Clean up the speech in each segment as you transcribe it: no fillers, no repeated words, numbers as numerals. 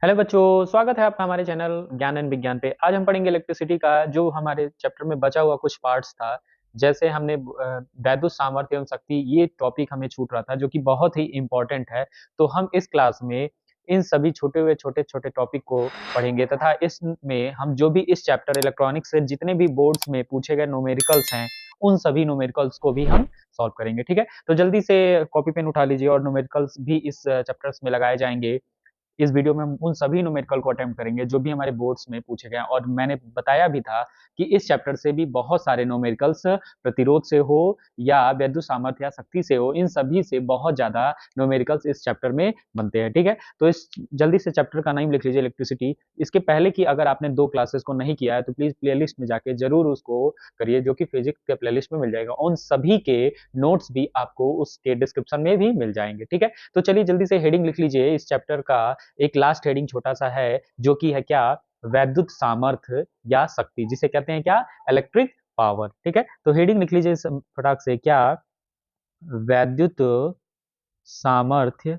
Hello बच्चों, स्वागत है आपका हमारे चैनल ज्ञान एंड विज्ञान पे। आज हम पढ़ेंगे इलेक्ट्रिसिटी का जो हमारे चैप्टर में बचा हुआ कुछ पार्ट्स था। जैसे हमने वैद्युत सामर्थ्य एवं शक्ति, ये टॉपिक हमें छूट रहा था जो कि बहुत ही इंपॉर्टेंट है। तो हम इस क्लास में इन सभी छूटे हुए छोटे छोटे टॉपिक को पढ़ेंगे तथा इसमें हम जो भी इस चैप्टर इलेक्ट्रॉनिक्स से जितने भी बोर्ड्स में पूछे गए न्यूमेरिकल्स हैं उन सभी न्यूमेरिकल्स को भी हम सॉल्व करेंगे। ठीक है, तो जल्दी से कॉपी पेन उठा लीजिए और न्यूमेरिकल्स भी इस चैप्टर्स में लगाए जाएंगे। इस वीडियो में हम उन सभी न्यूमेरिकल को अटेम्प्ट करेंगे जो भी हमारे बोर्ड्स में पूछे गए हैं। और मैंने बताया भी था कि इस चैप्टर से भी बहुत सारे न्यूमेरिकल्स प्रतिरोध से हो या वैद्युत सामर्थ्य या शक्ति से हो, इन सभी से बहुत ज्यादा न्यूमेरिकल्स इस चैप्टर में बनते हैं। ठीक है, तो इस जल्दी से चैप्टर का नाम लिख लीजिए इलेक्ट्रिसिटी। इसके पहले की अगर आपने 2 क्लासेस को नहीं किया है तो प्लीज प्लेलिस्ट में जाके जरूर उसको करिए, जो कि फिजिक्स के प्लेलिस्ट में मिल जाएगा। उन सभी के नोट्स भी आपको उसके डिस्क्रिप्शन में भी मिल जाएंगे। ठीक है, तो चलिए जल्दी से हेडिंग लिख लीजिए। इस चैप्टर का एक लास्ट हेडिंग छोटा सा है जो कि है क्या, वैद्युत सामर्थ्य या शक्ति, जिसे कहते हैं क्या, इलेक्ट्रिक पावर। ठीक है, तो हेडिंग लिख लीजिए फटाक से, क्या, वैद्युत सामर्थ्य,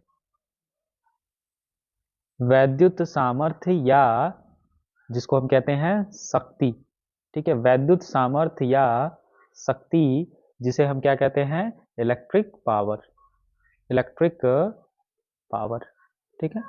वैद्युत सामर्थ्य या जिसको हम कहते हैं शक्ति। ठीक है, वैद्युत सामर्थ्य या शक्ति जिसे हम क्या कहते हैं, इलेक्ट्रिक पावर, इलेक्ट्रिक पावर। ठीक है,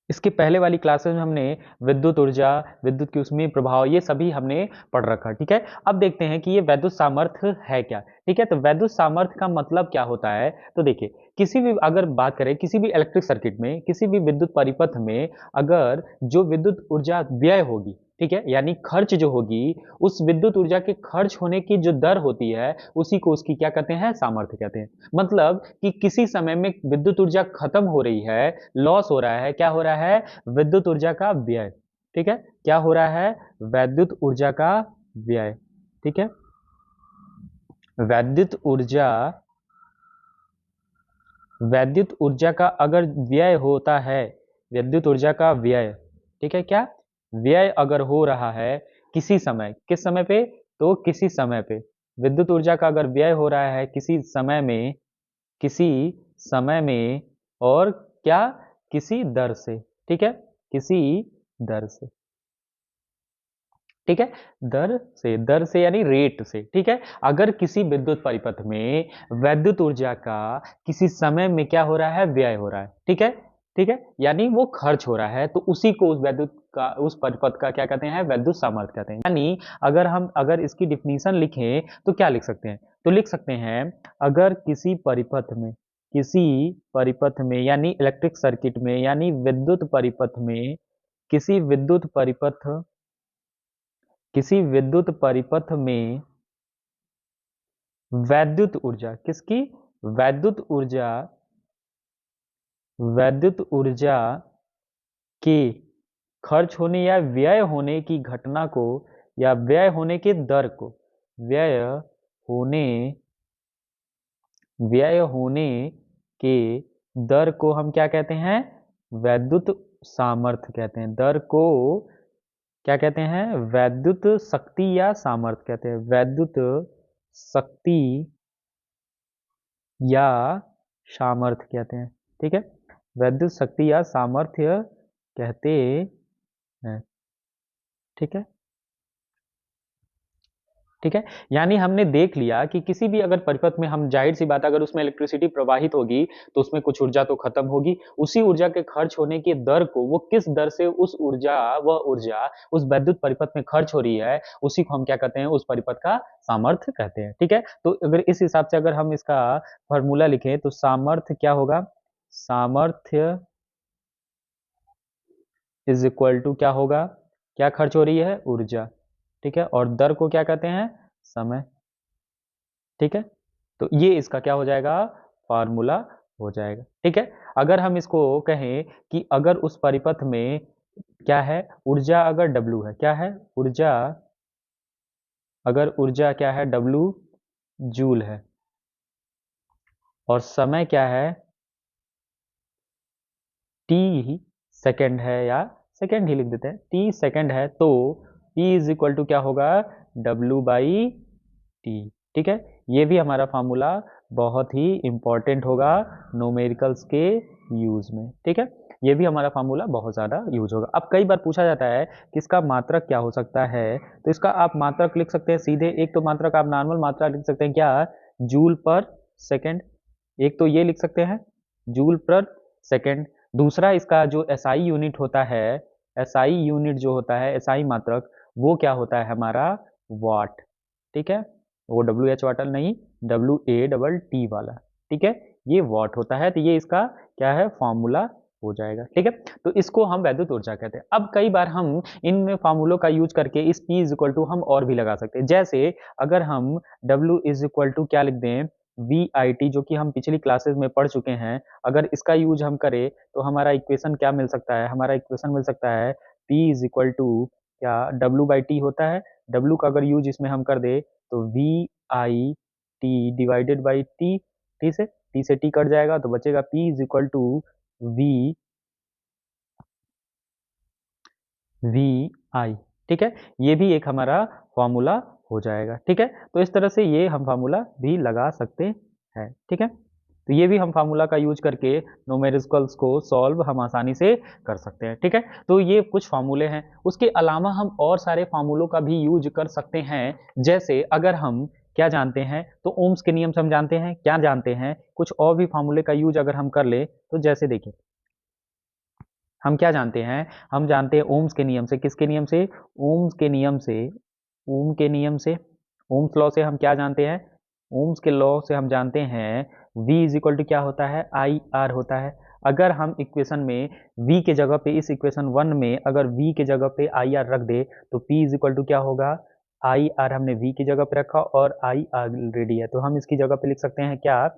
इसके पहले वाली क्लासेस में हमने विद्युत ऊर्जा, विद्युत की उसमें प्रभाव, ये सभी हमने पढ़ रखा। ठीक है, अब देखते हैं कि ये वैद्युत सामर्थ्य है क्या। ठीक है, तो वैद्युत सामर्थ्य का मतलब क्या होता है। तो देखिए, किसी भी अगर बात करें किसी भी इलेक्ट्रिक सर्किट में, किसी भी विद्युत परिपथ में अगर जो विद्युत ऊर्जा व्यय होगी, ठीक है, यानी खर्च जो होगी, उस विद्युत ऊर्जा के खर्च होने की जो दर होती है उसी को उसकी क्या कहते हैं, सामर्थ्य कहते हैं। मतलब कि किसी समय में विद्युत ऊर्जा खत्म हो रही है, लॉस हो रहा है, क्या हो रहा है, विद्युत ऊर्जा का व्यय। ठीक है, क्या हो रहा है, वैद्युत ऊर्जा का व्यय। ठीक है, वैद्युत ऊर्जा, वैद्युत ऊर्जा का अगर व्यय होता है, विद्युत ऊर्जा का व्यय, ठीक है, क्या, व्यय अगर हो रहा है किसी समय, किस समय पे, तो किसी समय पे विद्युत ऊर्जा का अगर व्यय हो रहा है किसी समय में, किसी समय में, और क्या, किसी दर से। ठीक है, किसी दर से। ठीक है, दर से यानी रेट से। ठीक है, अगर किसी विद्युत परिपथ में वैद्युत ऊर्जा का किसी समय में क्या हो रहा है, व्यय हो रहा है। ठीक है, ठीक है, यानी वो खर्च हो रहा है, तो उसी को उस वैद्युत का, उस परिपथ का क्या कहते हैं, वैद्युत सामर्थ्य कहते हैं। यानी अगर इसकी डिफिनीशन लिखें तो क्या लिख सकते हैं, तो लिख सकते हैं, अगर किसी परिपथ में, किसी परिपथ में यानी इलेक्ट्रिक सर्किट में यानी विद्युत परिपथ में, किसी विद्युत परिपथ, किसी विद्युत परिपथ में वैद्युत ऊर्जा, किसकी, वैद्युत ऊर्जा, वैद्युत ऊर्जा के खर्च होने या व्यय होने की घटना को, या व्यय होने के दर को, व्यय होने, व्यय होने के दर को हम क्या कहते हैं, वैद्युत सामर्थ्य कहते हैं। दर को क्या कहते हैं, वैद्युत शक्ति या सामर्थ्य कहते हैं, वैद्युत शक्ति या सामर्थ्य कहते हैं। ठीक है, वैद्युत शक्ति या सामर्थ्य कहते हैं। ठीक है, ठीक है, यानी हमने देख लिया कि किसी भी अगर परिपथ में हम, जाहिर सी बात, अगर उसमें इलेक्ट्रिसिटी प्रवाहित होगी तो उसमें कुछ ऊर्जा तो खत्म होगी, उसी ऊर्जा के खर्च होने की दर को, वो किस दर से उस ऊर्जा, वह ऊर्जा उस वैद्युत परिपथ में खर्च हो रही है, उसी को हम क्या कहते हैं, उस परिपथ का सामर्थ्य कहते हैं। ठीक है, तो अगर इस हिसाब से अगर हम इसका फॉर्मूला लिखें तो सामर्थ्य क्या होगा, सामर्थ्य इज इक्वल टू क्या होगा, क्या खर्च हो रही है, ऊर्जा। ठीक है, और दर को क्या कहते हैं, समय। ठीक है, तो ये इसका क्या हो जाएगा, फार्मूला हो जाएगा। ठीक है, अगर हम इसको कहें कि अगर उस परिपथ में क्या है, ऊर्जा अगर W है, क्या है, ऊर्जा, अगर ऊर्जा क्या है, W जूल है, और समय क्या है, T ही सेकंड है, या सेकंड ही लिख देते हैं, T सेकंड है, तो P इज इक्वल टू क्या होगा, W बाई टी। ठीक है, ये भी हमारा फार्मूला बहुत ही इंपॉर्टेंट होगा न्यूमेरिकल्स के यूज में, ठीक है। ये भी हमारा फार्मूला बहुत ज़्यादा यूज होगा। अब कई बार पूछा जाता है कि इसका मात्रक क्या हो सकता है, तो इसका आप मात्रक लिख सकते हैं सीधे। एक तो मात्रक आप नॉर्मल मात्रा लिख सकते हैं, क्या, जूल पर सेकेंड, एक तो ये लिख सकते हैं जूल पर सेकेंड। दूसरा इसका जो एसआई यूनिट होता है, एसआई यूनिट जो होता है, एसआई मात्रक, वो क्या होता है हमारा, वाट, ठीक है। वो डब्ल्यू एच वाटर नहीं, WA वाला, ठीक है, ये वाट होता है। तो ये इसका क्या है, फॉर्मूला हो जाएगा, ठीक है। तो इसको हम वैद्युत ऊर्जा कहते हैं। अब कई बार हम इन फार्मूलों का यूज करके इस P इज इक्वल टू हम और भी लगा सकते हैं। जैसे अगर हम W इज इक्वल टू क्या लिख दें, VIT, जो कि हम पिछली क्लासेस में पढ़ चुके हैं, अगर इसका यूज हम करें तो हमारा इक्वेशन क्या मिल सकता है, हमारा इक्वेशन मिल सकता है P इज इक्वल टू क्या, W/T होता है। W का अगर यूज इसमें हम कर दे तो VIT डिवाइडेड बाई T, ठीक है, T से T कट जाएगा तो बचेगा P is equal to VI, ठीक है। ये भी एक हमारा फॉर्मूला हो जाएगा, ठीक है। तो इस तरह से ये हम फार्मूला भी लगा सकते हैं, ठीक है। तो ये भी हम फार्मूला का यूज करके न्यूमेरिकल्स को सॉल्व हम आसानी से कर सकते हैं, ठीक है। तो ये कुछ फार्मूले हैं। उसके अलावा हम और सारे फार्मूलों का भी यूज कर सकते हैं। जैसे अगर हम क्या जानते हैं, तो ओम्स के नियम से हम जानते हैं, क्या जानते हैं, कुछ और भी फार्मूले का यूज अगर हम कर ले तो जैसे देखिए हम क्या जानते हैं, हम जानते हैं ओम्स के नियम से, किसके नियम से, ओम्स के नियम से, ओम के नियम से, ओम्स लॉ से हम क्या जानते हैं, ओम्स के लॉ से हम जानते हैं V इज इक्वल टू क्या होता है, IR होता है। अगर हम इक्वेशन में V के जगह पे, इस इक्वेशन 1 में अगर V के जगह पे IR रख दे तो P इज इक्वल टू क्या होगा, IR हमने V की जगह पे रखा और I ऑलरेडी है, तो हम इसकी जगह पे लिख सकते हैं क्या,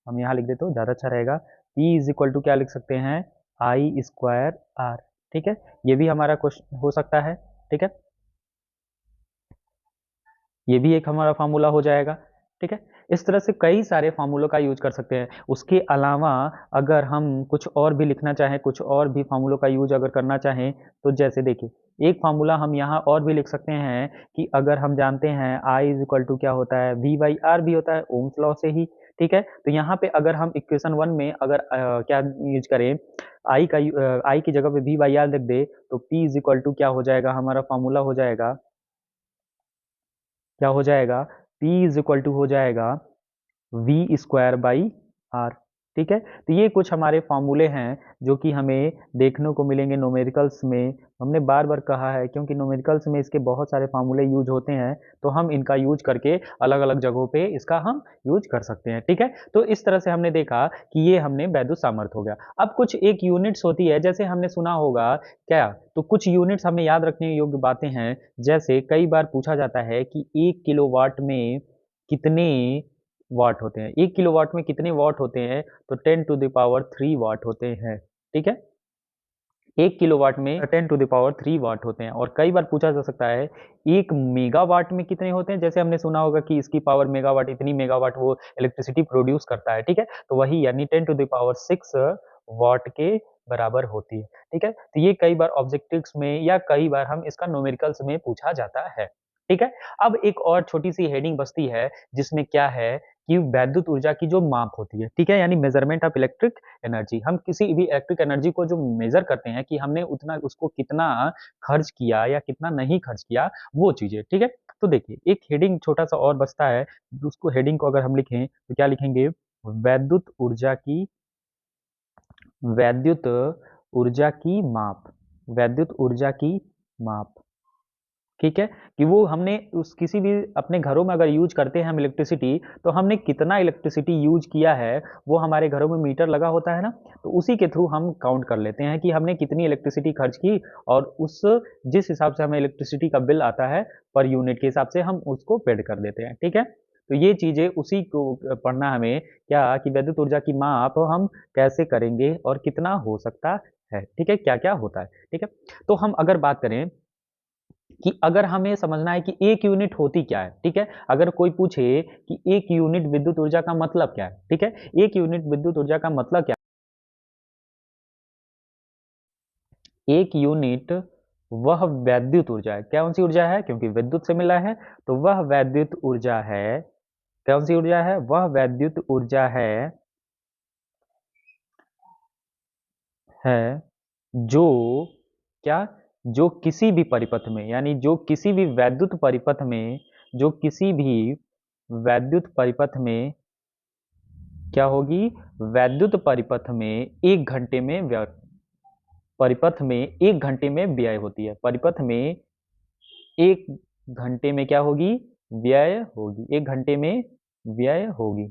हम यहाँ लिख दे तो ज़्यादा अच्छा रहेगा, P इज इक्वल टू क्या लिख सकते हैं, I²R, ठीक है। ये भी हमारा क्वेश्चन हो सकता है, ठीक है। ये भी एक हमारा फार्मूला हो जाएगा, ठीक है। इस तरह से कई सारे फार्मूलों का यूज कर सकते हैं। उसके अलावा अगर हम कुछ और भी लिखना चाहें, कुछ और भी फार्मूलों का यूज अगर करना चाहें तो जैसे देखिए एक फार्मूला हम यहाँ और भी लिख सकते हैं कि अगर हम जानते हैं I इज इक्वल टू क्या होता है, V/R भी होता है ओम्स लॉ से ही, ठीक है। तो यहाँ पे अगर हम इक्वेशन 1 में अगर क्या यूज करें, I की जगह पे V/R लिख दे तो P इज इक्वल टू क्या हो जाएगा, हमारा फार्मूला हो जाएगा, क्या हो जाएगा, P इज इक्वल टू हो जाएगा V²/R, ठीक है। तो ये कुछ हमारे फॉर्मूले हैं जो कि हमें देखने को मिलेंगे न्यूमेरिकल्स में। हमने बार बार कहा है क्योंकि न्यूमेरिकल्स में इसके बहुत सारे फॉर्मूले यूज होते हैं, तो हम इनका यूज करके अलग अलग जगहों पे इसका हम यूज कर सकते हैं, ठीक है। तो इस तरह से हमने देखा कि ये हमने वैद्युत सामर्थ्य हो गया। अब कुछ एक यूनिट्स होती है, जैसे हमने सुना होगा क्या, तो कुछ यूनिट्स हमें याद रखने योग्य बातें हैं। जैसे कई बार पूछा जाता है कि 1 किलोवाट में कितने वाट होते हैं, 1 किलोवाट में कितने वाट होते हैं, तो 10⁻³ वाट होते हैं, ठीक है। 1 किलोवाट में 10⁻³ वाट होते हैं। और कई बार पूछा जा सकता है 1 मेगावाट में कितने होते हैं, जैसे हमने सुना होगा कि इसकी पावर मेगावाट, इतनी मेगावाट वो इलेक्ट्रिसिटी प्रोड्यूस करता है, ठीक है। तो वही यानी 10⁻6 वाट के बराबर होती है, ठीक है। तो ये कई बार ऑब्जेक्टिव्स में या कई बार हम इसका न्यूमेरिकल्स में पूछा जाता है, ठीक है। अब एक और छोटी सी हेडिंग बचती है जिसमें क्या है कि वैद्युत ऊर्जा की जो माप होती है, ठीक है, यानी मेजरमेंट ऑफ इलेक्ट्रिक एनर्जी। हम किसी भी इलेक्ट्रिक एनर्जी को जो मेजर करते हैं कि हमने उतना उसको कितना खर्च किया या कितना नहीं खर्च किया, वो चीजें, ठीक है। तो देखिए एक हेडिंग छोटा सा और बचता है, उसको हेडिंग को अगर हम लिखें तो क्या लिखेंगे, वैद्युत ऊर्जा की, वैद्युत ऊर्जा की माप, वैद्युत ऊर्जा की माप, ठीक है। कि वो हमने उस किसी भी अपने घरों में अगर यूज करते हैं हम इलेक्ट्रिसिटी, तो हमने कितना इलेक्ट्रिसिटी यूज किया है, वो हमारे घरों में मीटर लगा होता है ना, तो उसी के थ्रू हम काउंट कर लेते हैं कि हमने कितनी इलेक्ट्रिसिटी खर्च की, और उस जिस हिसाब से हमें इलेक्ट्रिसिटी का बिल आता है पर यूनिट के हिसाब से हम उसको पेड कर देते हैं, ठीक है। तो ये चीजें उसी को पढ़ना हमें, क्या कि वैद्युत ऊर्जा की माप हम कैसे करेंगे और कितना हो सकता है, ठीक है, क्या क्या होता है, ठीक है। तो हम अगर बात करें कि अगर हमें समझना है कि एक यूनिट होती क्या है, ठीक है। अगर कोई पूछे कि एक यूनिट विद्युत ऊर्जा का मतलब क्या है, ठीक है, एक यूनिट विद्युत ऊर्जा का मतलब क्या है, एक यूनिट वह वैद्युत ऊर्जा है, कौन सी ऊर्जा है, क्योंकि विद्युत से मिला है, तो वह वैद्युत ऊर्जा है, कौन सी ऊर्जा है, वह वैद्युत ऊर्जा है है जो क्या, जो किसी भी परिपथ में, यानी जो किसी भी वैद्युत परिपथ में, जो किसी भी वैद्युत परिपथ में क्या होगी, वैद्युत परिपथ में 1 घंटे में परिपथ में 1 घंटे में व्यय होती है, परिपथ में 1 घंटे में क्या होगी, व्यय होगी, 1 घंटे में व्यय होगी।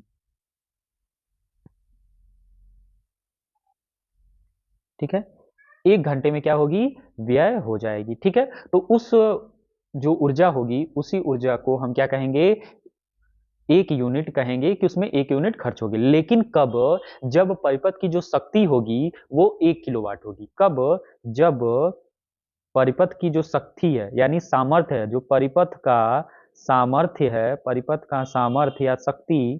ठीक है, 1 घंटे में क्या होगी, व्यय हो जाएगी। ठीक है, तो उस जो ऊर्जा होगी उसी ऊर्जा को हम क्या कहेंगे, 1 यूनिट कहेंगे कि उसमें 1 यूनिट खर्च होगी। लेकिन कब, जब परिपथ की जो शक्ति होगी वो 1 किलोवाट होगी। कब, जब परिपथ की जो शक्ति है यानी सामर्थ्य है, जो परिपथ का सामर्थ्य है, परिपथ का सामर्थ्य या शक्ति,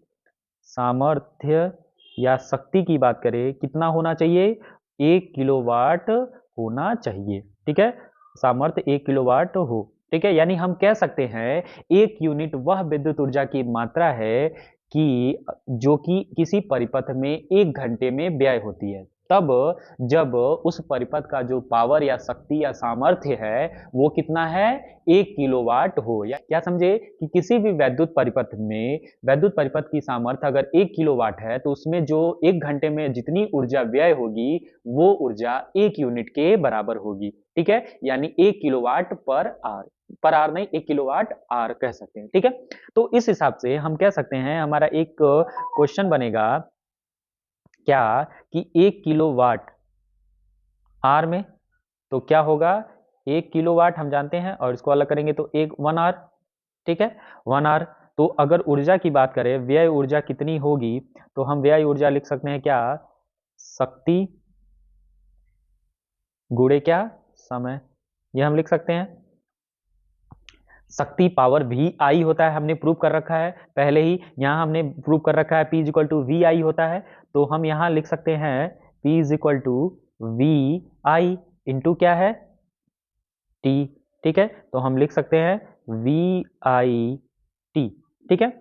सामर्थ्य या शक्ति की बात करें, कितना होना चाहिए, 1 किलोवाट होना चाहिए। ठीक है, सामर्थ्य 1 किलोवाट हो। ठीक है, यानी हम कह सकते हैं 1 यूनिट वह विद्युत ऊर्जा की मात्रा है कि जो कि किसी परिपथ में 1 घंटे में व्यय होती है, तब जब उस परिपथ का जो पावर या शक्ति या सामर्थ्य है वो कितना है, 1 किलोवाट हो। या क्या समझे कि किसी भी वैद्युत परिपथ में, वैद्युत परिपथ की सामर्थ्य अगर 1 किलोवाट है तो उसमें जो 1 घंटे में जितनी ऊर्जा व्यय होगी वो ऊर्जा 1 यूनिट के बराबर होगी। ठीक है, यानी 1 किलोवाट पर आर, पर आर नहीं, 1 किलोवाट आर कह सकते हैं। ठीक है, तो इस हिसाब से हम कह सकते हैं हमारा एक क्वेश्चन बनेगा क्या, कि 1 किलोवाट आर में तो क्या होगा, 1 किलोवाट हम जानते हैं और इसको अलग करेंगे तो 1 आर। ठीक है, 1 आर। तो अगर ऊर्जा की बात करें, व्यय ऊर्जा कितनी होगी, तो हम व्यय ऊर्जा लिख सकते हैं क्या, शक्ति गुणे क्या, समय। ये हम लिख सकते हैं। शक्ति पावर वी आई होता है, हमने प्रूव कर रखा है पहले ही, यहाँ हमने प्रूव कर रखा है P is equal to V I होता है। तो हम यहाँ लिख सकते हैं P is equal to V I into क्या है, टी। ठीक है, तो हम लिख सकते हैं वी आई टी। ठीक है,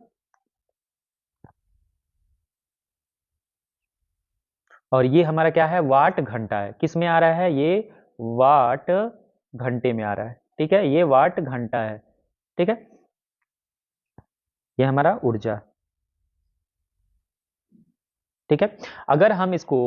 और ये हमारा क्या है, वाट घंटा है। किस में आ रहा है ये, वाट घंटे में आ रहा है। ठीक है, ये वाट घंटा है। ठीक है, ये हमारा ऊर्जा। ठीक है, अगर हम इसको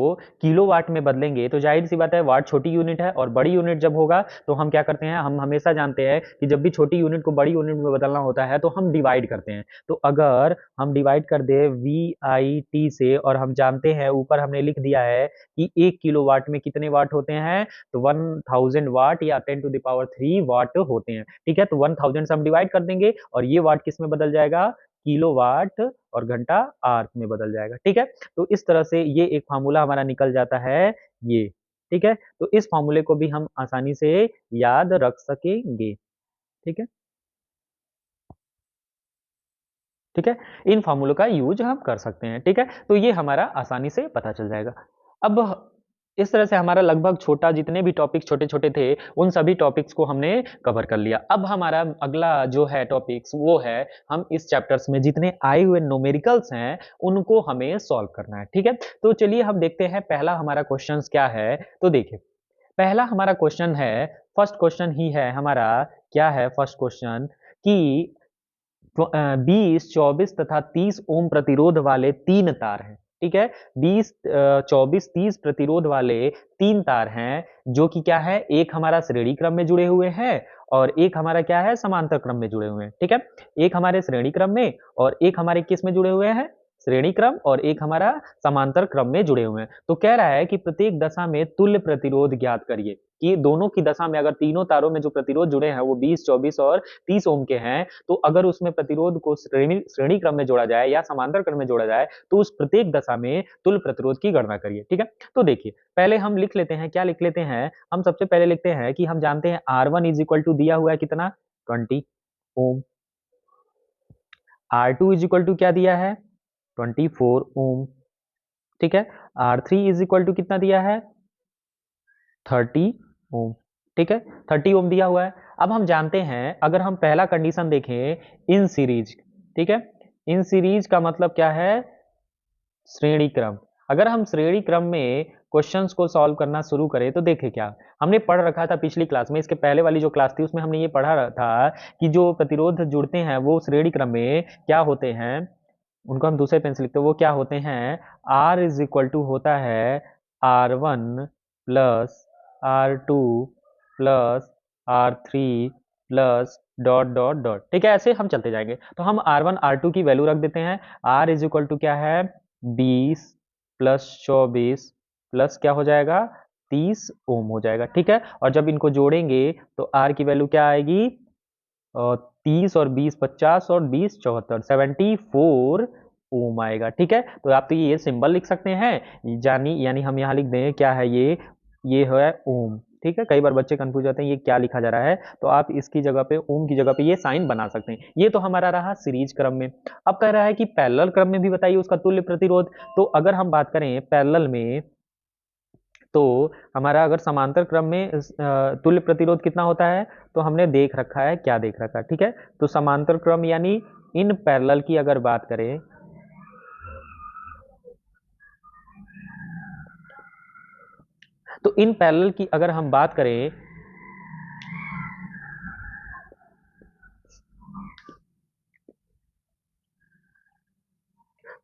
किलोवाट में बदलेंगे तो जाहिर सी बात है वाट छोटी यूनिट है, और बड़ी यूनिट जब होगा तो हम क्या करते हैं, हम हमेशा जानते हैं कि जब भी छोटी यूनिट को बड़ी यूनिट में बदलना होता है तो हम डिवाइड करते हैं। तो अगर हम डिवाइड कर दे वी आई टी से, और हम जानते हैं ऊपर हमने लिख दिया है कि 1 किलोवाट में कितने वाट होते हैं, तो 1000 वाट या 10⁻³ वाट होते हैं। ठीक है, तो 1000 से हम डिवाइड कर देंगे और ये वाट किस में बदल जाएगा, किलोवाट, और घंटा आर में बदल जाएगा। ठीक है, तो इस तरह से ये एक फार्मूला हमारा निकल जाता है ये। ठीक है, तो इस फार्मूले को भी हम आसानी से याद रख सकेंगे। ठीक है, ठीक है, इन फार्मूलों का यूज हम कर सकते हैं। ठीक है, तो ये हमारा आसानी से पता चल जाएगा। अब इस तरह से हमारा लगभग छोटा, जितने भी टॉपिक छोटे छोटे थे उन सभी टॉपिक्स को हमने कवर कर लिया। अब हमारा अगला जो है टॉपिक्स वो है, हम इस चैप्टर्स में जितने आए हुए न्यूमेरिकल्स हैं उनको हमें सॉल्व करना है। ठीक है, तो चलिए हम देखते हैं पहला हमारा क्वेश्चन क्या है। तो देखिए, पहला हमारा क्वेश्चन है, फर्स्ट क्वेश्चन ही है हमारा, क्या है फर्स्ट क्वेश्चन, कि 20, 24 तथा 30 ओम प्रतिरोध वाले 3 तार हैं। ठीक है, 20, 24, 30 प्रतिरोध वाले 3 तार हैं, जो कि क्या है, एक हमारा श्रेणी क्रम में जुड़े हुए हैं और एक हमारा क्या है, समांतर क्रम में जुड़े हुए हैं। ठीक है, एक हमारे श्रेणी क्रम में और एक हमारे किस में जुड़े हुए हैं, श्रेणी क्रम, और एक हमारा समांतर क्रम में जुड़े हुए हैं। तो कह रहा है कि प्रत्येक दशा में तुल्य प्रतिरोध ज्ञात करिए, कि दोनों की दशा में अगर तीनों तारों में जो प्रतिरोध जुड़े हैं वो 20, 24 और 30 ओम के हैं, तो अगर उसमें प्रतिरोध को श्रेणी श्रेणी क्रम में जोड़ा जाए या समांतर क्रम में जोड़ा जाए तो उस प्रत्येक दशा में तुल्य प्रतिरोध की गणना करिए। ठीक है, तो देखिए पहले हम लिख लेते हैं, क्या लिख लेते हैं, हम सबसे पहले लिखते हैं कि हम जानते हैं R1 इज इक्वल टू दिया हुआ है कितना, 20 ओम। R2 इज इक्वल टू क्या दिया है, 24 ओम। ठीक है, R3 इज इक्वल टू कितना दिया है, 30 ओम। ठीक है, 30 ओम दिया हुआ है। अब हम जानते हैं, अगर हम पहला कंडीशन देखें, इन सीरीज। ठीक है, इन सीरीज का मतलब क्या है, श्रेणी क्रम। अगर हम श्रेणी क्रम में क्वेश्चंस को सॉल्व करना शुरू करें तो देखें क्या हमने पढ़ रखा था पिछली क्लास में, इसके पहले वाली जो क्लास थी उसमें हमने ये पढ़ा था कि जो प्रतिरोध जुड़ते हैं वो श्रेणी क्रम में क्या होते हैं, उनको हम दूसरे पेन से लिखते हैं, वो क्या होते हैं, R इज इक्वल टू होता है R1 plus R2 plus R3 plus dot dot dot. ठीक है, ऐसे हम चलते जाएंगे। तो हम R1 R2 की वैल्यू रख देते हैं। R इज इक्वल टू क्या है, 20 प्लस 24 प्लस क्या हो जाएगा, 30 ओम हो जाएगा। ठीक है, और जब इनको जोड़ेंगे तो R की वैल्यू क्या आएगी, 30 और 20 50 और 20 74 74 ओम आएगा। ठीक है, तो आप तो ये सिंबल लिख सकते हैं यानी हम यहाँ लिख दें क्या है ये है ओम। ठीक है, कई बार बच्चे कंफ्यूज होते हैं ये क्या लिखा जा रहा है, तो आप इसकी जगह पे ओम की जगह पे ये साइन बना सकते हैं। ये तो हमारा रहा सीरीज क्रम में। अब कह रहा है कि पैरेलल क्रम में भी बताइए उसका तुल्य प्रतिरोध। तो अगर हम बात करें पैरेलल में, तो हमारा अगर समांतर क्रम में तुल्य प्रतिरोध कितना होता है, तो हमने देख रखा है, क्या देख रखा है। ठीक है, तो समांतर क्रम यानी इन पैरेलल की अगर बात करें, तो इन पैरेलल की अगर हम बात करें,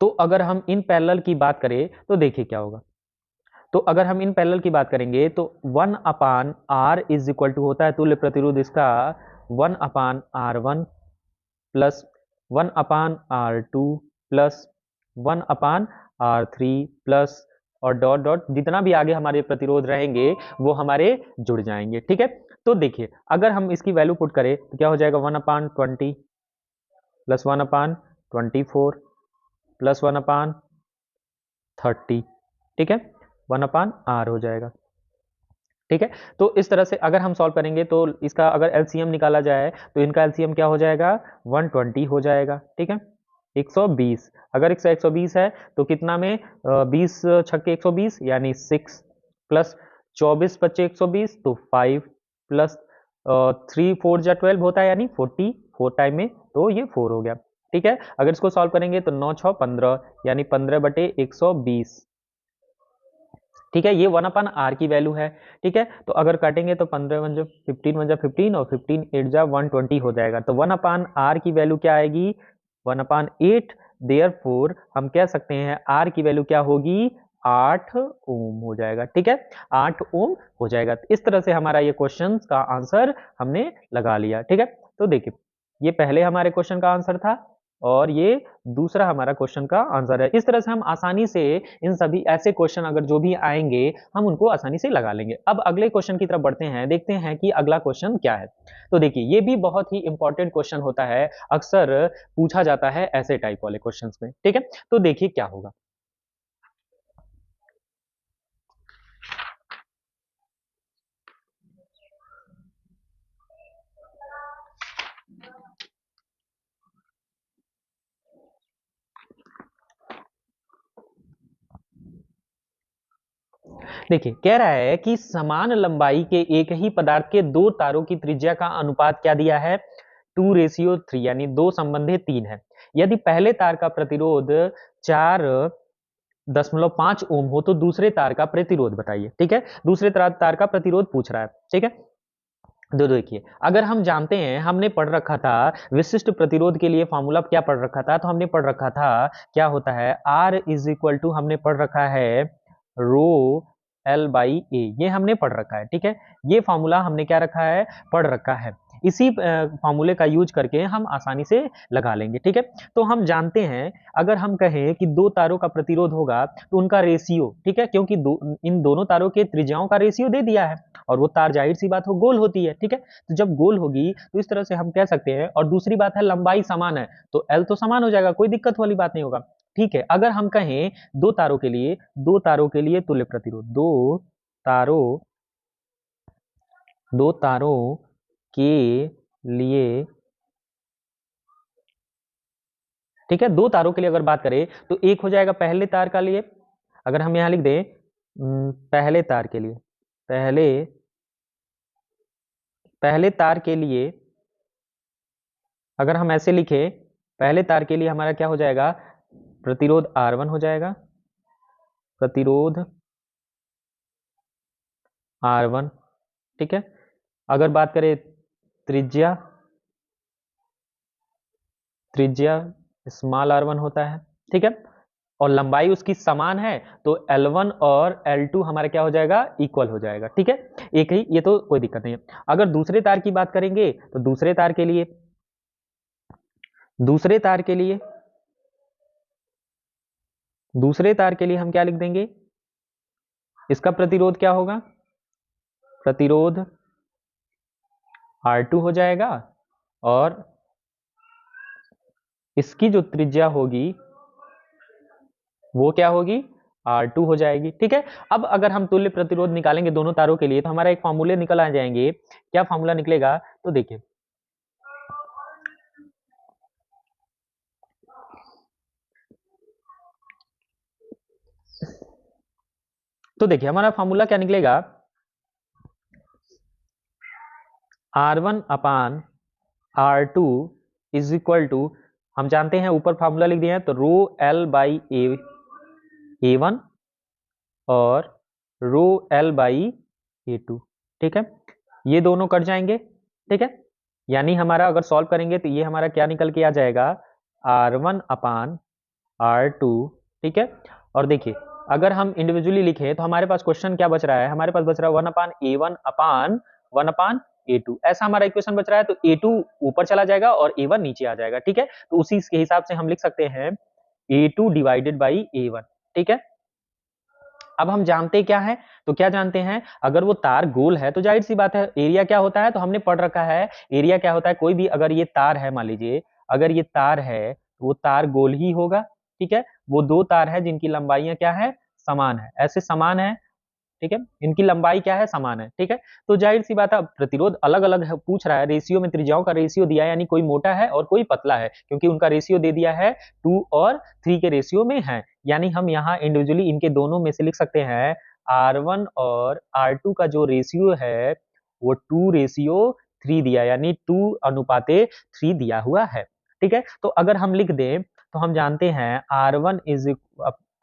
तो अगर हम इन पैरेलल की बात करें तो देखिए क्या होगा। तो अगर हम इन पैरेलल की बात करेंगे तो 1/r इज इक्वल टू होता है तुल्य प्रतिरोध इसका 1/r1 plus 1/r2 plus 1/r3 plus और डॉट डॉट जितना भी आगे हमारे प्रतिरोध रहेंगे वो हमारे जुड़ जाएंगे। ठीक है, तो देखिए अगर हम इसकी वैल्यू पुट करें तो क्या हो जाएगा, 1/20 प्लस 1/24 प्लस 1/30। ठीक है, 1/r हो जाएगा। ठीक है, तो इस तरह से अगर हम सॉल्व करेंगे तो इसका अगर एलसीएम निकाला जाए तो इनका एलसीएम क्या हो जाएगा, 120 हो जाएगा। ठीक है, 120, अगर 120 है तो कितना में 20 छक्के 120 यानी 6 प्लस 24 बच्चे 120 तो 5 प्लस 3 4 जा 12 होता है यानी 40 4 टाइम में, तो ये 4 हो गया। ठीक है, अगर इसको सॉल्व करेंगे तो 9 6 15 यानी 15 बटे 120। ठीक है, ये 1/r की वैल्यू है। ठीक है, तो अगर काटेंगे तो 15 वन जो 15 वन जा 15 और 15 8 जा 120 हो जाएगा। तो 1/r की वैल्यू क्या आएगी, 1/8। देयरफॉर हम कह सकते हैं r की वैल्यू क्या होगी, 8 ओम हो जाएगा। ठीक है, 8 ओम हो जाएगा। तो इस तरह से हमारा ये क्वेश्चन का आंसर हमने लगा लिया। ठीक है, तो देखिए ये पहले हमारे क्वेश्चन का आंसर था और ये दूसरा हमारा क्वेश्चन का आंसर है। इस तरह से हम आसानी से इन सभी ऐसे क्वेश्चन अगर जो भी आएंगे हम उनको आसानी से लगा लेंगे। अब अगले क्वेश्चन की तरफ बढ़ते हैं, देखते हैं कि अगला क्वेश्चन क्या है। तो देखिए ये भी बहुत ही इंपॉर्टेंट क्वेश्चन होता है, अक्सर पूछा जाता है ऐसे टाइप वाले क्वेश्चन में। ठीक है, तो देखिए क्या होगा। देखिए कह रहा है कि समान लंबाई के एक ही पदार्थ के दो तारों की त्रिज्या का अनुपात क्या दिया है, 2:3 यानी 2:3 है। यदि पहले तार का प्रतिरोध 4.5 ओम हो तो दूसरे तार का प्रतिरोध बताइए। ठीक है, दूसरे तार का प्रतिरोध पूछ रहा है। ठीक है, दो देखिए अगर हम जानते हैं, हमने पढ़ रखा था विशिष्ट प्रतिरोध के लिए फॉर्मूला क्या पढ़ रखा था, तो हमने पढ़ रखा था क्या होता है, R इज इक्वल टू हमने पढ़ रखा है रो L/A, ये हमने पढ़ रखा है। ठीक है, ये फॉर्मूला हमने क्या रखा है, पढ़ रखा है। इसी फॉर्मूले का यूज करके हम आसानी से लगा लेंगे। ठीक है, तो हम जानते हैं अगर हम कहें कि दो तारों का प्रतिरोध होगा तो उनका रेशियो, ठीक है, क्योंकि इन दोनों तारों के त्रिज्याओं का रेशियो दे दिया है और वो तार जाहिर सी बात हो गोल होती है। ठीक है, तो जब गोल होगी तो इस तरह से हम कह सकते हैं, और दूसरी बात है लंबाई समान है तो L तो समान हो जाएगा, कोई दिक्कत वाली बात नहीं होगा। ठीक है, अगर हम कहें दो तारों के लिए तुल्य प्रतिरोध, तारों दो तारों के लिए, ठीक है, दो तारों के लिए अगर बात करें तो एक हो जाएगा पहले तार का लिए, अगर हम यहां लिख दें पहले तार के लिए, पहले पहले तार के लिए अगर हम ऐसे लिखें, पहले तार के लिए हमारा क्या हो जाएगा, प्रतिरोध R1 हो जाएगा। प्रतिरोध R1, ठीक है। अगर बात करें त्रिज्या, त्रिज्या स्मॉल r1 होता है, ठीक है, और लंबाई उसकी समान है, तो L1 और L2 हमारा क्या हो जाएगा, इक्वल हो जाएगा, ठीक है, एक ही, ये तो कोई दिक्कत नहीं है। अगर दूसरे तार की बात करेंगे तो दूसरे तार के लिए, दूसरे तार के लिए, दूसरे तार के लिए हम क्या लिख देंगे, इसका प्रतिरोध क्या होगा, प्रतिरोध R2 हो जाएगा, और इसकी जो त्रिज्या होगी वो क्या होगी, R2 हो जाएगी, ठीक है। अब अगर हम तुल्य प्रतिरोध निकालेंगे दोनों तारों के लिए तो हमारा एक फॉर्मूले निकल आ जाएंगे। क्या फॉर्मूला निकलेगा, तो देखिए, तो देखिए हमारा फॉर्मूला क्या निकलेगा, R1 upon R2 is equal to, हम जानते हैं ऊपर फॉर्मूला लिख दिया है, तो रो L बाई A1 और रो L बाई A2, ठीक है, ये दोनों कट जाएंगे, ठीक है, यानी हमारा अगर सॉल्व करेंगे तो ये हमारा क्या निकल के आ जाएगा, R1 अपान R2, ठीक है। और देखिए अगर हम इंडिविजुअली लिखें तो हमारे पास क्वेश्चन क्या बच रहा है, हमारे पास बच रहा है 1/A1/1/A2, ऐसा हमारा इक्वेशन बच रहा है, तो A2 ऊपर चला जाएगा और A1 नीचे आ जाएगा, ठीक है, तो उसी के हिसाब से हम लिख सकते हैं A2 डिवाइडेड बाई A1, ठीक है। अब हम जानते क्या है, तो क्या जानते हैं, अगर वो तार गोल है तो जाहिर सी बात है एरिया क्या होता है, तो हमने पढ़ रखा है एरिया क्या होता है, कोई भी अगर ये तार है, मान लीजिए अगर ये तार है तो वो तार गोल ही होगा, ठीक है, वो दो तार है जिनकी लंबाइयां क्या है, समान है, ऐसे समान है, ठीक है, इनकी लंबाई क्या है, समान है, ठीक है, तो जाहिर सी बात है प्रतिरोध अलग अलग है, पूछ रहा है रेशियो में, त्रिज्याओं का रेशियो दिया है, यानी कोई मोटा है और कोई पतला है, क्योंकि उनका रेशियो दे दिया है 2 और 3 के रेशियो में है, यानी हम यहाँ इंडिविजुअली इनके दोनों में से लिख सकते हैं R1 और R2 का जो रेशियो है वो 2:3 दिया, यानी 2:3 दिया हुआ है, ठीक है, तो अगर हम लिख दें तो हम जानते हैं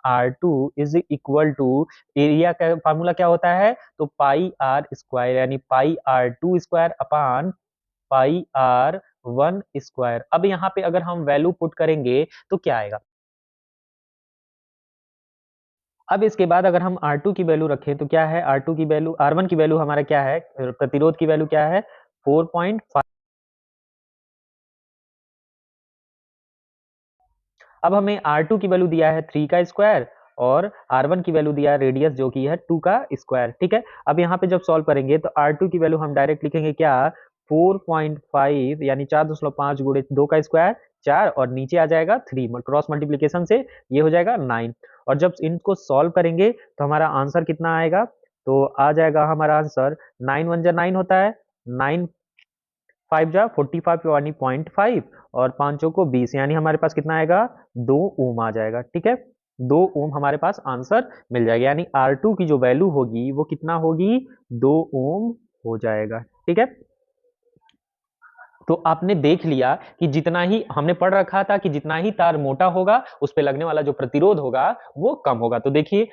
R2 is equal to, area का फार्मूला क्या होता है, तो पाई आर स्क्वायर, यानी पाई R2 स्क्वायर अपान पाई R1 स्क्वायर। अब यहाँ पे अगर हम वैल्यू पुट करेंगे तो क्या आएगा, अब इसके बाद अगर हम R2 की वैल्यू रखें तो क्या है, R2 की वैल्यू, R1 की वैल्यू हमारा क्या है, प्रतिरोध की वैल्यू क्या है 4.5, अब हमें R2 की वैल्यू दिया है 3 का स्क्वायर और R1 की वैल्यू दिया है रेडियस जो कि है 2 का स्क्वायर, ठीक है। अब यहाँ पे जब सॉल्व करेंगे तो R2 की वैल्यू हम डायरेक्ट लिखेंगे क्या, 4.5 यानी 4.5 गुणे 2 का स्क्वायर 4, और नीचे आ जाएगा 3, क्रॉस मल्टीप्लीकेशन से ये हो जाएगा 9, और जब इनको सॉल्व करेंगे तो हमारा आंसर कितना आएगा, तो आ जाएगा हमारा आंसर 9 1 जा 9 होता है, 9 5 जा 45 यानी 0.5, और 5 को 20, यानी हमारे पास कितना आएगा, 2 ओम आ जाएगा, ठीक है, 2 ओम हमारे पास आंसर मिल जाएगा, यानी R2 की जो वैल्यू होगी वो कितना होगी, 2 ओम हो जाएगा, ठीक है। तो आपने देख लिया कि जितना ही हमने पढ़ रखा था कि जितना ही तार मोटा होगा उस पे लगने वाला जो प्रतिरोध होगा वो कम होगा, तो देखिए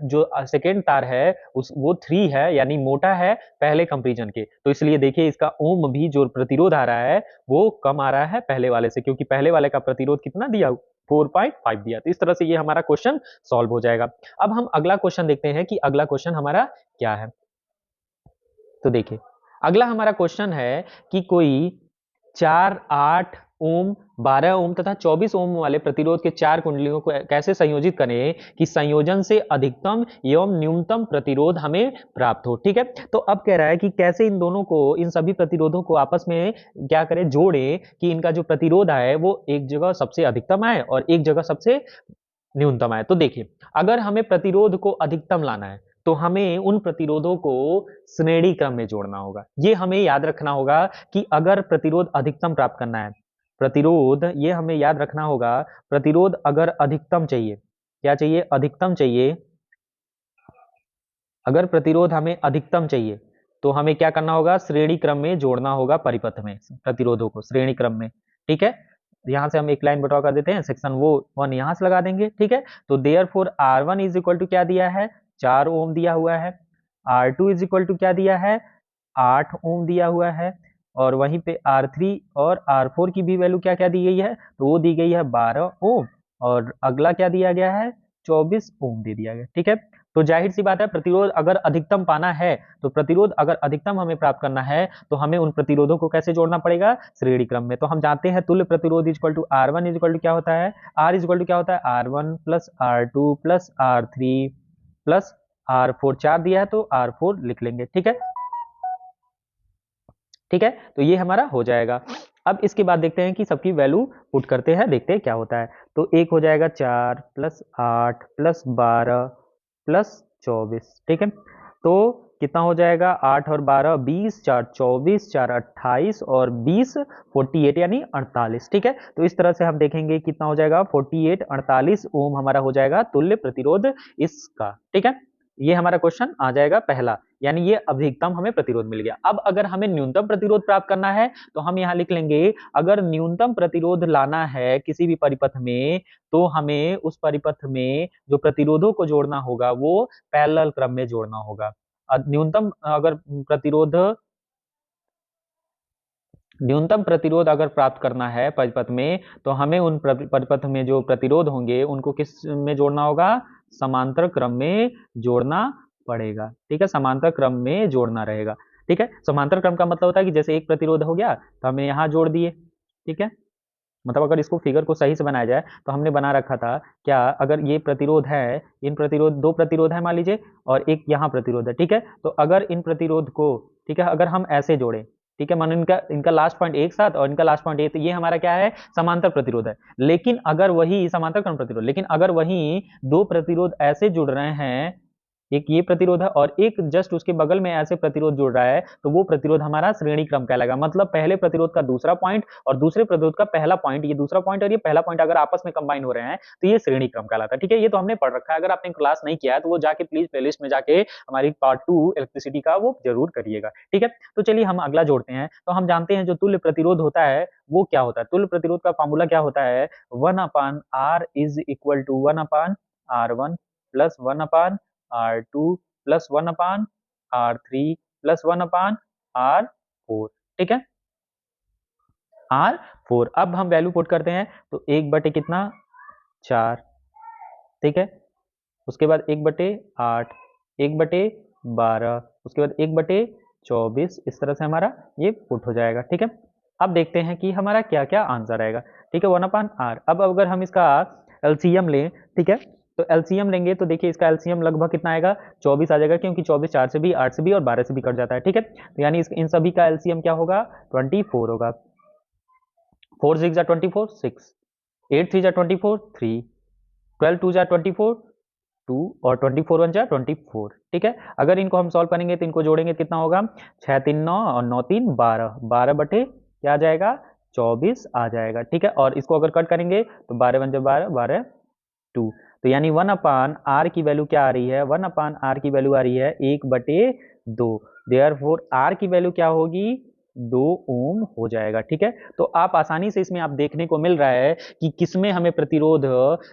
जो सेकेंड तार है उस वो 3 है, यानी मोटा है पहले कंपैरिजन के, तो इसलिए देखिए इसका ओम भी जो प्रतिरोध आ रहा है वो कम आ रहा है पहले वाले से, क्योंकि पहले वाले का प्रतिरोध कितना दिया, 4.5 दिया, तो इस तरह से ये हमारा क्वेश्चन सॉल्व हो जाएगा। अब हम अगला क्वेश्चन देखते हैं कि अगला क्वेश्चन हमारा क्या है, तो देखिए अगला हमारा क्वेश्चन है कि कोई 4 8 ओम 12 ओम तथा 24 ओम वाले प्रतिरोध के 4 कुंडलियों को कैसे संयोजित करें कि संयोजन से अधिकतम एवं न्यूनतम प्रतिरोध हमें प्राप्त हो, ठीक है। तो अब कह रहा है कि कैसे इन दोनों को, इन सभी प्रतिरोधों को आपस में क्या करें, जोड़ें कि इनका जो प्रतिरोध है वो एक जगह सबसे अधिकतम आए और एक जगह सबसे न्यूनतम आए। तो देखिए अगर हमें प्रतिरोध को अधिकतम लाना है तो हमें उन प्रतिरोधों को श्रेणी क्रम में जोड़ना होगा, ये हमें याद रखना होगा कि अगर प्रतिरोध अधिकतम प्राप्त करना है, प्रतिरोध, ये हमें याद रखना होगा, प्रतिरोध अगर अधिकतम चाहिए, क्या चाहिए, अधिकतम चाहिए, अगर प्रतिरोध हमें अधिकतम चाहिए तो हमें क्या करना होगा, श्रेणी क्रम में जोड़ना होगा परिपथ में प्रतिरोधों को श्रेणी क्रम में, ठीक है, यहाँ से हम एक लाइन बटाव कर देते हैं, सेक्शन वो 1 यहाँ से लगा देंगे, ठीक है। तो therefore R1 is equal to क्या दिया है, 4 ओम दिया हुआ है। R2 इज इक्वल टू क्या दिया है, 8 ओम दिया हुआ है। और वहीं पे R3 और R4 की भी वैल्यू क्या क्या दी गई है, तो वो दी गई है 12 ओम, और अगला क्या दिया गया है, 24 ओम दे दिया गया, ठीक है। तो जाहिर सी बात है, प्रतिरोध अगर अधिकतम पाना है, तो प्रतिरोध अगर अधिकतम हमें प्राप्त करना है, तो हमें उन प्रतिरोधों को कैसे जोड़ना पड़ेगा, श्रेणी क्रम में। तो हम जानते हैं तुल्य प्रतिरोध equal to R1 equal to क्या होता है, R इक्वल टू क्या होता है, R1 plus R2 plus R3 plus R4, 4 दिया है तो R4 लिख लेंगे, ठीक है। ठीक है, तो ये हमारा हो जाएगा। अब इसके बाद देखते हैं कि सबकी वैल्यू पुट करते हैं, देखते हैं क्या होता है। तो एक हो जाएगा 4 प्लस 8 प्लस 12 प्लस 24, ठीक है। तो कितना हो जाएगा, 8 और 12 20, 4 24, 4 28 और 20 48 यानी 48, ठीक है। तो इस तरह से हम देखेंगे कितना हो जाएगा, 48 48 ओम हमारा हो जाएगा तुल्य प्रतिरोध इसका, ठीक है। ये हमारा क्वेश्चन आ जाएगा पहला, यानी ये अधिकतम हमें प्रतिरोध मिल गया। अब अगर हमें न्यूनतम प्रतिरोध प्राप्त करना है, तो हम यहाँ लिख लेंगे, अगर न्यूनतम प्रतिरोध लाना है किसी भी परिपथ में, तो हमें उस परिपथ में जो प्रतिरोधों को जोड़ना होगा वो पैरेलल क्रम में जोड़ना होगा। न्यूनतम अगर प्रतिरोध न्यूनतम प्रतिरोध अगर प्राप्त करना है परिपथ में, तो हमें उन परिपथ में जो प्रतिरोध होंगे उनको किस में जोड़ना होगा, समांतर क्रम में जोड़ना पड़ेगा, ठीक है। समांतर क्रम में जोड़ना रहेगा, ठीक है। समांतर क्रम का मतलब होता है कि जैसे एक प्रतिरोध हो गया तो हमने यहाँ जोड़ दिए, ठीक है। मतलब अगर इसको फिगर को सही से बनाया जाए, तो हमने बना रखा था क्या, अगर ये प्रतिरोध है, इन प्रतिरोध दो प्रतिरोध है मान लीजिए, और एक यहाँ प्रतिरोध है, ठीक है। तो अगर इन प्रतिरोध को, ठीक है, अगर हम ऐसे जोड़े, ठीक है, मान इनका इनका लास्ट पॉइंट एक साथ और इनका लास्ट पॉइंट एक, तो ये हमारा क्या है, समांतर प्रतिरोध है। लेकिन अगर वही समांतर क्रम प्रतिरोध, लेकिन अगर वही दो प्रतिरोध ऐसे जुड़ रहे हैं, एक ये प्रतिरोध है और एक जस्ट उसके बगल में ऐसे प्रतिरोध जुड़ रहा है, तो वो प्रतिरोध हमारा श्रेणी क्रम कहलाएगा। मतलब पहले प्रतिरोध का दूसरा पॉइंट और दूसरे प्रतिरोध का पहला पॉइंट, ये दूसरा पॉइंट और ये पहला पॉइंट अगर आपस में कंबाइन हो रहे हैं, तो ये श्रेणी क्रम कहलाता है, ठीक है। ये तो हमने पढ़ रखा है, अगर आपने क्लास नहीं किया है तो वो जाके प्लीज प्लेलिस्ट में जाके हमारी पार्ट 2 इलेक्ट्रिसिटी का वो जरूर करिएगा, ठीक है। तो चलिए हम अगला जोड़ते हैं। तो हम जानते हैं जो तुल्य प्रतिरोध होता है वो क्या होता है, तुल्य प्रतिरोध का फॉर्मूला क्या होता है, 1/R is equal to 1/R1 plus 1/R2 plus 1/R3 plus 1/R4, ठीक है, R4। अब हम वैल्यू पुट करते हैं, तो 1 बटे कितना, 4, ठीक है। उसके बाद 1/8, 1/12, उसके बाद 1/24, इस तरह से हमारा ये पुट हो जाएगा, ठीक है। अब देखते हैं कि हमारा क्या क्या आंसर आएगा, ठीक है, 1/R। अब अगर हम इसका एलसीएम लें, ठीक है, तो एलसीएम लेंगे तो देखिए इसका एलसीएम लगभग कितना आएगा, 24 आ जाएगा, क्योंकि 24 4 से भी, 8 से भी और 12 से भी कट जाता है, ठीक है। तो यानी इन सभी का एलसीएम क्या होगा, 24 होगा। 4 6 जा 24, 6, 8 3 जा 24, 3, 12 2 जा 24, 2, और 24 1 जा 24, ठीक है। अगर इनको हम सॉल्व करेंगे तो इनको जोड़ेंगे कितना होगा, 6 3 9 और 9 3 12, 12 बटे क्या आ जाएगा, 24 आ जाएगा, ठीक है। और इसको अगर कट करेंगे तो 12 1 जा 12, 12 2, तो यानी 1/R की वैल्यू क्या आ रही है, 1/R की वैल्यू आ रही है 1/2। देयरफॉर R की वैल्यू क्या होगी, 2 ओम हो जाएगा, ठीक है। तो आप आसानी से इसमें आप देखने को मिल रहा है कि किसमें हमें प्रतिरोध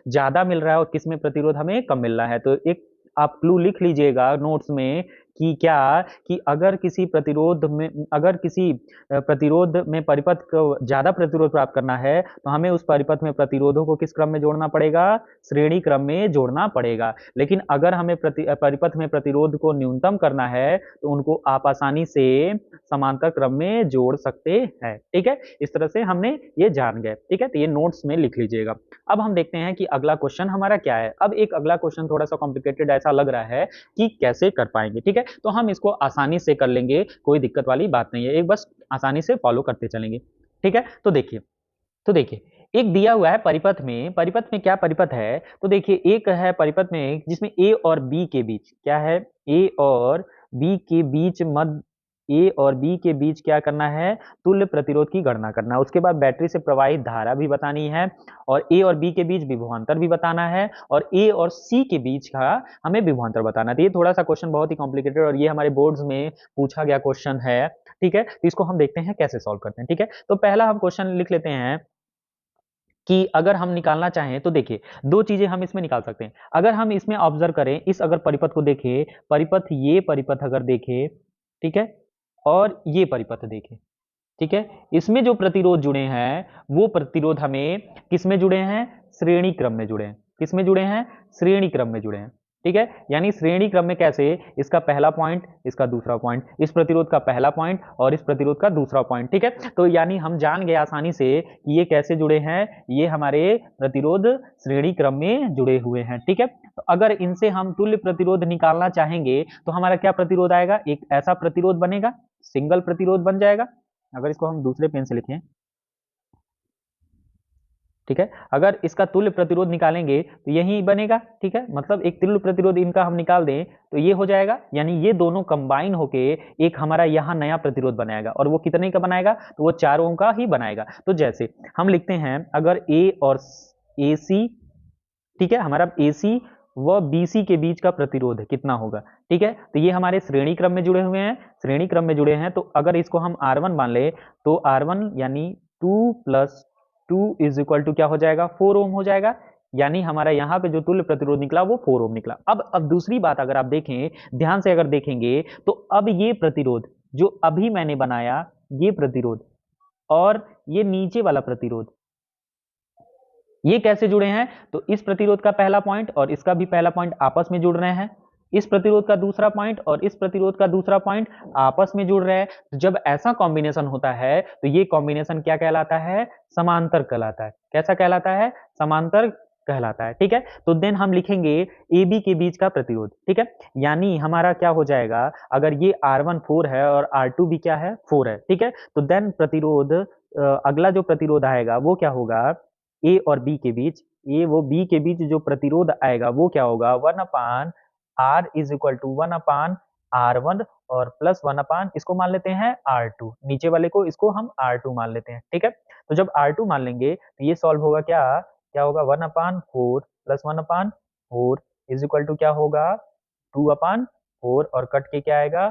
ज्यादा मिल रहा है और किसमें प्रतिरोध हमें कम मिल रहा है। तो एक आप क्लू लिख लीजिएगा नोट्स में कि क्या, कि अगर किसी प्रतिरोध में, अगर किसी प्रतिरोध में परिपथ को ज्यादा प्रतिरोध प्राप्त करना है, तो हमें उस परिपथ में प्रतिरोधों को किस क्रम में जोड़ना पड़ेगा, श्रेणी क्रम में जोड़ना पड़ेगा। लेकिन अगर हमें परिपथ में प्रतिरोध को न्यूनतम करना है, तो उनको आप आसानी से समांतर क्रम में जोड़ सकते हैं, ठीक है। इस तरह से हमने ये जान गए, ठीक है। तो ये नोट्स में लिख लीजिएगा। अब हम देखते हैं कि अगला क्वेश्चन हमारा क्या है। अब एक अगला क्वेश्चन थोड़ा सा कॉम्प्लिकेटेड ऐसा लग रहा है कि कैसे कर पाएंगे, ठीक है। तो हम इसको आसानी से कर लेंगे, कोई दिक्कत वाली बात नहीं है, एक बस आसानी से फॉलो करते चलेंगे, ठीक है। तो देखिए एक दिया हुआ है परिपथ में क्या परिपथ है, तो देखिए एक है परिपथ में जिसमें ए और बी के बीच क्या है, ए और बी के बीच मध्य, ए और बी के बीच क्या करना है, तुल्य प्रतिरोध की गणना करना है। उसके बाद बैटरी से प्रवाहित धारा भी बतानी है, और ए और बी के बीच विभवांतर भी बताना है, और ए और सी के बीच का हमें विभवांतर बताना है। तो ये थोड़ा सा क्वेश्चन बहुत ही कॉम्प्लिकेटेड और ये हमारे बोर्ड्स में पूछा गया क्वेश्चन है, ठीक है। तो इसको हम देखते हैं कैसे सॉल्व करते हैं, ठीक है। तो पहला हम क्वेश्चन लिख लेते हैं कि अगर हम निकालना चाहें तो देखिए दो चीजें हम इसमें निकाल सकते हैं। अगर हम इसमें ऑब्जर्व करें, इस अगर परिपथ को देखें, परिपथ ये परिपथ अगर देखें, ठीक है, और ये परिपथ देखें, ठीक है, इसमें जो प्रतिरोध जुड़े हैं वो प्रतिरोध हमें किस में जुड़े हैं, श्रेणी क्रम में जुड़े हैं। किस में जुड़े हैं, श्रेणी क्रम में जुड़े हैं, ठीक है। यानी श्रेणी क्रम में कैसे, इसका पहला पॉइंट, इसका दूसरा पॉइंट, इस प्रतिरोध का पहला पॉइंट और इस प्रतिरोध का दूसरा पॉइंट, ठीक है। तो यानी हम जान गए आसानी से कि ये कैसे जुड़े हैं, ये हमारे प्रतिरोध श्रेणी क्रम में जुड़े हुए हैं, ठीक है। तो अगर इनसे हम तुल्य प्रतिरोध निकालना चाहेंगे तो हमारा क्या प्रतिरोध आएगा, एक ऐसा प्रतिरोध बनेगा, सिंगल प्रतिरोध बन जाएगा। अगर इसको हम दूसरे पेन से लिखें, ठीक है, अगर इसका तुल्य प्रतिरोध निकालेंगे तो यही बनेगा, ठीक है, मतलब एक तुल्य प्रतिरोध इनका हम निकाल दें तो ये हो जाएगा, यानी ये दोनों कंबाइन होके एक हमारा यहाँ नया प्रतिरोध बनाएगा, और वो कितने का बनाएगा, तो वो 4 ओम का ही बनाएगा। तो जैसे हम लिखते हैं, अगर ए और ए सी, ठीक है, हमारा ए सी व बी सी के बीच का प्रतिरोध कितना होगा, ठीक है, तो ये हमारे श्रेणी क्रम में जुड़े हुए हैं, श्रेणी क्रम में जुड़े हैं, तो अगर इसको हम R1 मान ले तो R1 यानी 2 प्लस 2 इज इक्वल टू क्या हो जाएगा, 4 ओम हो जाएगा। यानी हमारा यहाँ पे जो तुल्य प्रतिरोध निकला वो 4 ओम निकला। अब दूसरी बात अगर आप देखें, ध्यान से अगर देखेंगे तो अब ये प्रतिरोध जो अभी मैंने बनाया, ये प्रतिरोध और ये नीचे वाला प्रतिरोध, ये कैसे जुड़े हैं, तो इस प्रतिरोध का पहला पॉइंट और इसका भी पहला पॉइंट आपस में जुड़ रहे हैं, इस प्रतिरोध का दूसरा पॉइंट और इस प्रतिरोध का दूसरा पॉइंट आपस में जुड़ रहे हैं। तो जब ऐसा कॉम्बिनेशन होता है तो ये कॉम्बिनेशन क्या कहलाता है, समांतर कहलाता है। कैसा कहलाता है, समांतर कहलाता है, ठीक है। तो देन हम लिखेंगे ए बी के बीच का प्रतिरोध, ठीक है, यानी हमारा क्या हो जाएगा, अगर ये R1 4 है और R2 भी क्या है, 4 है, ठीक है, तो देन प्रतिरोध अगला जो प्रतिरोध आएगा वो क्या होगा, ए और बी के बीच, ए वो बी के बीच जो प्रतिरोध आएगा वो क्या होगा, 1 upon R is equal to 1 upon R1 और प्लस 1 अपान इसको मान लेते हैं R2, नीचे वाले को इसको हम R2 मान लेते हैं, ठीक है। तो जब R2 मान लेंगे तो ये सॉल्व होगा, क्या क्या होगा, 1 upon 4 plus 1 upon 4 is equal to क्या होगा, 2 अपान 4 और कट के क्या आएगा,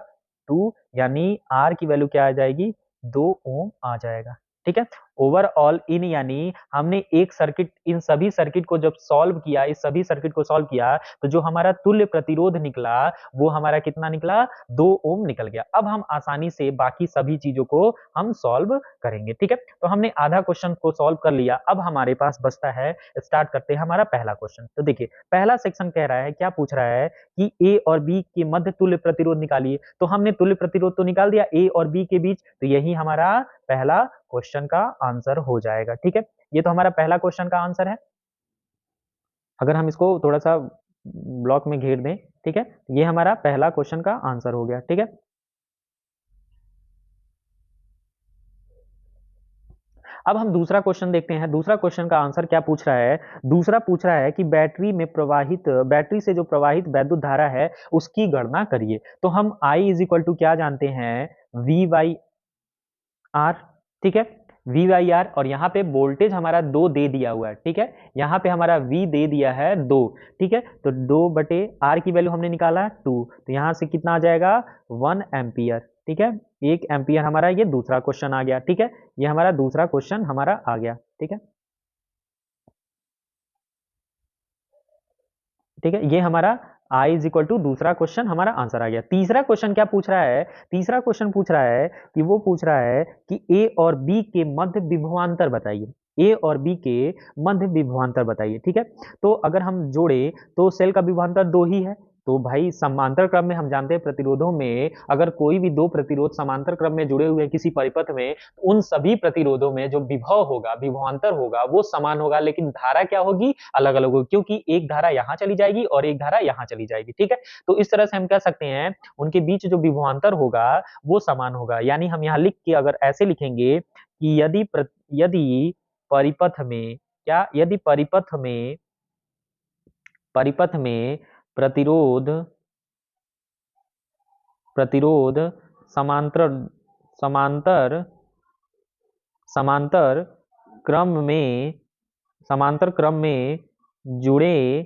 2, यानी R की वैल्यू क्या आ जाएगी, 2 ओम आ जाएगा, ठीक है। ओवरऑल इन यानी हमने एक सर्किट, इन सभी सर्किट को जब सॉल्व किया, इस सभी सर्किट को सॉल्व किया तो जो हमारा तुल्य प्रतिरोध निकला वो हमारा कितना निकला, 2 ओम निकल गया। अब हम आसानी से बाकी सभी चीजों को हम सॉल्व करेंगे, ठीक है। तो हमने आधा क्वेश्चन को सॉल्व कर लिया, अब हमारे पास बचता है, स्टार्ट करते हैं हमारा पहला क्वेश्चन। तो देखिए पहला सेक्शन कह रहा है, क्या पूछ रहा है कि ए और बी के मध्य तुल्य प्रतिरोध निकालिए। तो हमने तुल्य प्रतिरोध तो निकाल दिया ए और बी के बीच, तो यही हमारा पहला क्वेश्चन का आंसर हो जाएगा, ठीक है। ये तो हमारा पहला क्वेश्चन का आंसर है। अगर हम इसको थोड़ा सा ब्लॉक में घेर दें, ठीक है, ये हमारा पहला क्वेश्चन का आंसर हो गया, ठीक है। अब हम दूसरा क्वेश्चन देखते हैं, दूसरा क्वेश्चन का आंसर क्या पूछ रहा है, दूसरा पूछ रहा है कि बैटरी में प्रवाहित, बैटरी से जो प्रवाहित वैद्युत धारा है उसकी गणना करिए। तो हम I इज इक्वल टू क्या जानते हैं, V बाई आर, ठीक है, V बाई आर, और यहाँ पे वोल्टेज हमारा 2 दे दिया हुआ है, ठीक है, यहाँ पे हमारा V दे दिया है 2, ठीक है, तो 2 बटे आर की वैल्यू हमने निकाला 2, तो यहाँ से कितना आ जाएगा, 1 एम्पियर, ठीक है, 1 एम्पियर हमारा ये दूसरा क्वेश्चन आ गया, ठीक है, ये हमारा दूसरा क्वेश्चन हमारा आ गया, ठीक है, ठीक है, ये हमारा I इज इक्वल टू दूसरा क्वेश्चन हमारा आंसर आ गया। तीसरा क्वेश्चन क्या पूछ रहा है, तीसरा क्वेश्चन पूछ रहा है कि वो पूछ रहा है कि ए और बी के मध्य विभवांतर बताइए, ए और बी के मध्य विभवांतर बताइए, ठीक है। तो अगर हम जोड़े तो सेल का विभवांतर 2 ही है, तो भाई समांतर क्रम में हम जानते हैं प्रतिरोधों में अगर कोई भी दो प्रतिरोध समांतर क्रम में जुड़े हुए हैं किसी परिपथ में, तो उन सभी प्रतिरोधों में जो विभव होगा, विभवांतर होगा वो समान होगा, लेकिन धारा क्या होगी, अलग अलग होगी, क्योंकि एक धारा यहाँ चली जाएगी और एक धारा यहाँ चली जाएगी, ठीक है। तो इस तरह से हम कह सकते हैं उनके बीच जो विभवांतर होगा वो समान होगा। यानी हम यहाँ लिख के अगर ऐसे लिखेंगे कि यदि परिपथ में, क्या यदि परिपथ में प्रतिरोध प्रतिरोध समांतर समांतर समांतर क्रम में समांतर क्रम में जुड़े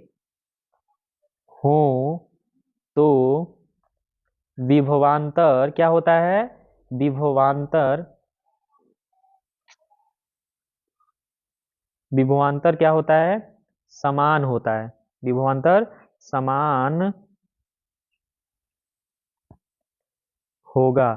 हों तो विभवांतर क्या होता है, विभवांतर विभवांतर क्या होता है, समान होता है, विभवांतर समान होगा।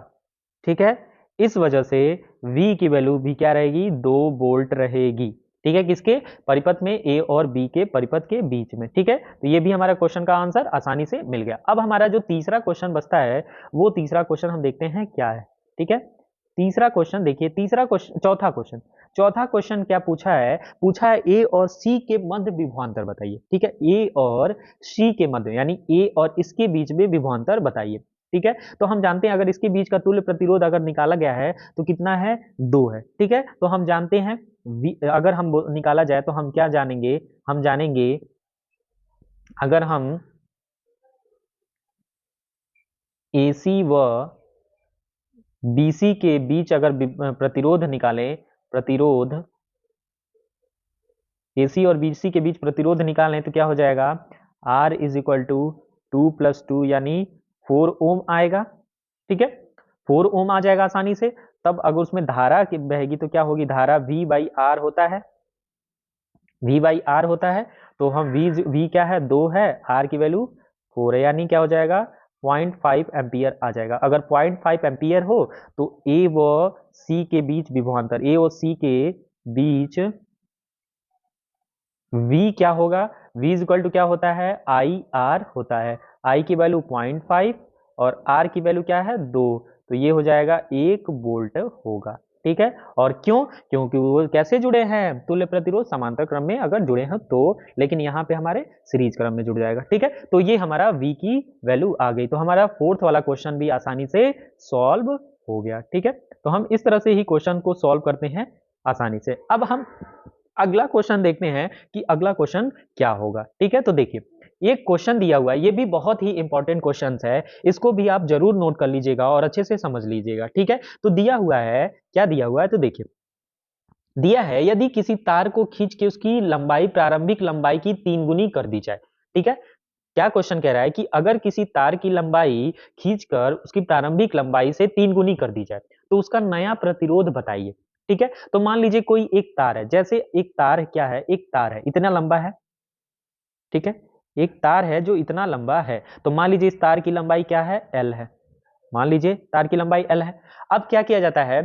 ठीक है, इस वजह से V की वैल्यू भी क्या रहेगी, 2 वोल्ट रहेगी। ठीक है, किसके परिपथ में, A और B के परिपथ के बीच में। ठीक है, तो ये भी हमारा क्वेश्चन का आंसर आसानी से मिल गया। अब हमारा जो तीसरा क्वेश्चन बचता है, वो तीसरा क्वेश्चन हम देखते हैं क्या है। ठीक है, तीसरा क्वेश्चन देखिए, तीसरा क्वेश्चन, चौथा क्वेश्चन क्या पूछा है, पूछा है A और C के मध्य विभवांतर बताइए। ठीक है, A और C के मध्य, यानी A और इसके बीच में विभवांतर बताइए। ठीक है, तो हम जानते हैं अगर इसके बीच का तुल्य प्रतिरोध अगर निकाला गया है तो कितना है, 2 है। ठीक है, तो हम जानते हैं अगर हम निकाला जाए तो हम क्या जानेंगे, हम जानेंगे अगर हम AC व BC के बीच अगर प्रतिरोध निकालें, प्रतिरोध AC और BC के बीच प्रतिरोध निकालें तो क्या हो जाएगा, R इज इक्वल टू 2+2 यानी 4 ओम आएगा। ठीक है, 4 ओम आ जाएगा आसानी से। तब अगर उसमें धारा की बहेगी तो क्या होगी, धारा V/R होता है, V/R होता है। तो हम V क्या है, 2 है, R की वैल्यू 4 है, यानी क्या हो जाएगा, 0.5 एम्पियर आ जाएगा। अगर 0.5 एम्पियर हो तो A व C के बीच विभवांतर, A और C के बीच V क्या होगा, V इज इक्वल टू क्या होता है, IR होता है। I की वैल्यू 0.5 और R की वैल्यू क्या है, 2। तो ये हो जाएगा 1 वोल्ट होगा। ठीक है, और क्यों, क्योंकि वो कैसे जुड़े हैं, तुल्य प्रतिरोध समांतर क्रम में अगर जुड़े हैं तो, लेकिन यहाँ पे हमारे सीरीज क्रम में जुड़ जाएगा। ठीक है, तो ये हमारा V की वैल्यू आ गई, तो हमारा फोर्थ वाला क्वेश्चन भी आसानी से सॉल्व हो गया। ठीक है, तो हम इस तरह से ही क्वेश्चन को सॉल्व करते हैं आसानी से। अब हम अगला क्वेश्चन देखते हैं कि अगला क्वेश्चन क्या होगा। ठीक है, तो देखिए एक क्वेश्चन दिया हुआ है, ये भी बहुत ही इंपॉर्टेंट क्वेश्चन है, इसको भी आप जरूर नोट कर लीजिएगा और अच्छे से समझ लीजिएगा। ठीक है, तो दिया हुआ है, क्या दिया हुआ है, तो देखिए दिया है यदि किसी तार को खींच के उसकी लंबाई प्रारंभिक लंबाई की 3 गुनी कर दी जाए। ठीक है, क्या क्वेश्चन कह रहा है कि अगर किसी तार की लंबाई खींचकर उसकी प्रारंभिक लंबाई से 3 गुनी कर दी जाए तो उसका नया प्रतिरोध बताइए। ठीक है, तो मान लीजिए कोई एक तार है, जैसे एक तार क्या है, एक तार है इतना लंबा है। ठीक है, एक तार है जो इतना लंबा है, तो मान लीजिए इस तार की लंबाई क्या है, L है। मान लीजिए तार की लंबाई L है। अब क्या किया जाता है,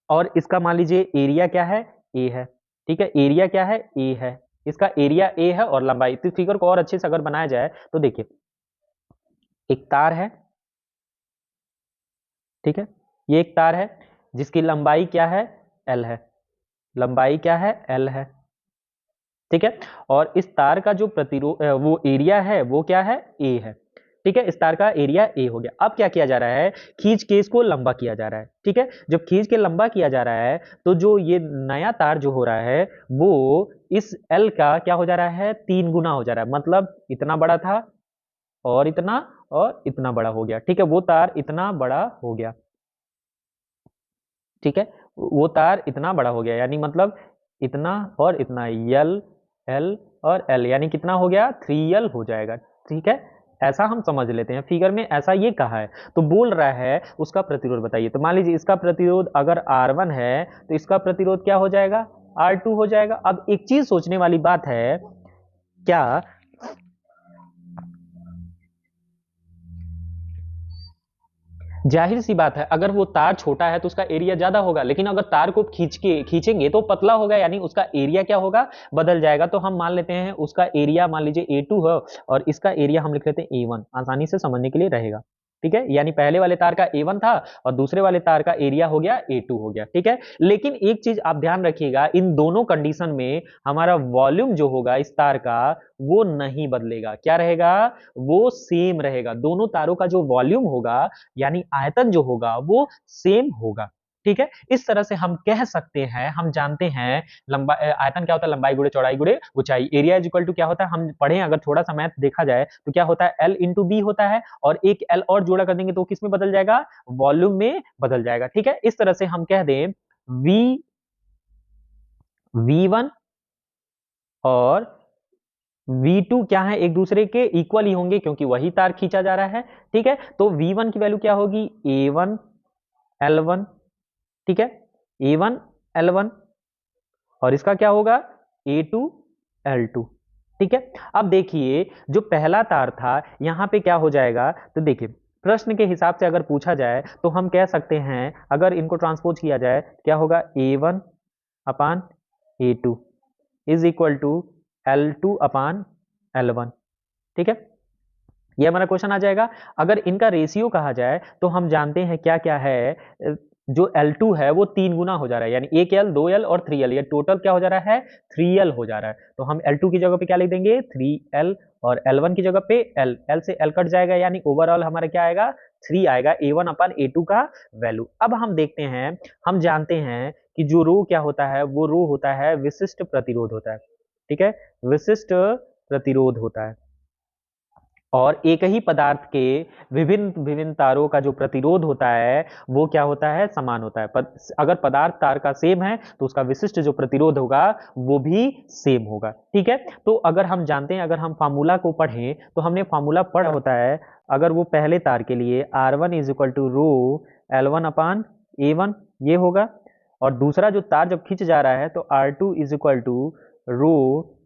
और इसका मान लीजिए एरिया क्या है, A है। ठीक है, एरिया क्या है, A है, इसका एरिया A है और लंबाई, तो फिगर को और अच्छे से अगर बनाया जाए तो देखिए एक तार है। ठीक है, ये एक तार है जिसकी लंबाई क्या है, L है, लंबाई क्या है, L है। ठीक है, और इस तार का जो प्रतिरोध वो एरिया है वो क्या है, A है। ठीक है, इस तार का एरिया A हो गया। अब क्या किया जा रहा है, खींच के इसको लंबा किया जा रहा है। ठीक है, जब खींच के लंबा किया जा रहा है तो जो ये नया तार जो हो रहा है वो इस L का क्या हो जा रहा है, 3 गुना हो जा रहा है, मतलब इतना बड़ा था और इतना बड़ा हो गया। ठीक है, वो तार इतना बड़ा हो गया। ठीक है, वो तार इतना बड़ा हो गया, यानी मतलब इतना और इतना, यल एल और एल, यानी कितना हो गया, 3L हो जाएगा। ठीक है, ऐसा हम समझ लेते हैं, फिगर में ऐसा ये कहा है। तो बोल रहा है उसका प्रतिरोध बताइए, तो मान लीजिए इसका प्रतिरोध अगर R1 है तो इसका प्रतिरोध क्या हो जाएगा, R2 हो जाएगा। अब एक चीज सोचने वाली बात है, क्या जाहिर सी बात है अगर वो तार छोटा है तो उसका एरिया ज्यादा होगा, लेकिन अगर तार को खींचेंगे तो पतला होगा, यानी उसका एरिया क्या होगा, बदल जाएगा। तो हम मान लेते हैं उसका एरिया मान लीजिए A2 है और इसका एरिया हम लिख लेते हैं A1, आसानी से समझने के लिए रहेगा। ठीक है, यानी पहले वाले तार का A1 था और दूसरे वाले तार का एरिया हो गया A2 हो गया। ठीक है, लेकिन एक चीज आप ध्यान रखिएगा, इन दोनों कंडीशन में हमारा वॉल्यूम जो होगा इस तार का वो नहीं बदलेगा। क्या रहेगा, वो सेम रहेगा। दोनों तारों का जो वॉल्यूम होगा यानी आयतन जो होगा वो सेम होगा। ठीक है, इस तरह से हम कह सकते हैं, हम जानते हैं लंबा आयतन क्या होता है, लंबाई गुणे चौड़ाई गुणे ऊंचाई। एरिया इज इक्वल टू क्या होता है, हम पढ़े अगर थोड़ा सा मैथ देखा जाए तो क्या होता है, L इंटू बी होता है, और एक L और जोड़ा कर देंगे तो किस में बदल जाएगा, वॉल्यूम में बदल जाएगा। ठीक है, इस तरह से हम कह दें V1 और V2 क्या है, एक दूसरे के इक्वल ही होंगे क्योंकि वही तार खींचा जा रहा है। ठीक है, तो V1 की वैल्यू क्या होगी, A1 L1। ठीक है, A1 L1, और इसका क्या होगा, A2L2। ठीक है, अब देखिए जो पहला तार था यहाँ पे क्या हो जाएगा, तो देखिए प्रश्न के हिसाब से अगर पूछा जाए तो हम कह सकते हैं, अगर इनको ट्रांसपोज किया जाए क्या होगा, A1 upon A2 is equal to L2 upon L1। ठीक है, ये हमारा क्वेश्चन आ जाएगा। अगर इनका रेशियो कहा जाए तो हम जानते हैं क्या क्या है, जो L2 है वो 3 गुना हो जा रहा है, यानी 1L 2L और 3L, ये टोटल क्या हो जा रहा है, 3L हो जा रहा है। तो हम L2 की जगह पे क्या लिख देंगे, 3L, और L1 की जगह पे L से L कट जाएगा, यानी ओवरऑल हमारा क्या आएगा, 3 आएगा A1 अपान A2 का वैल्यू। अब हम देखते हैं, हम जानते हैं कि जो रो क्या होता है, वो रो होता है विशिष्ट प्रतिरोध होता है। ठीक है, विशिष्ट प्रतिरोध होता है, और एक ही पदार्थ के विभिन्न विभिन्न तारों का जो प्रतिरोध होता है वो क्या होता है, समान होता है। अगर पदार्थ तार का सेम है तो उसका विशिष्ट जो प्रतिरोध होगा वो भी सेम होगा। ठीक है, तो अगर हम जानते हैं, अगर हम फार्मूला को पढ़ें तो हमने फार्मूला पढ़ा होता है, अगर वो पहले तार के लिए R1 is equal to rho L1 upon A1 ये होगा, और दूसरा जो तार जब खींच जा रहा है तो R2 is equal to rho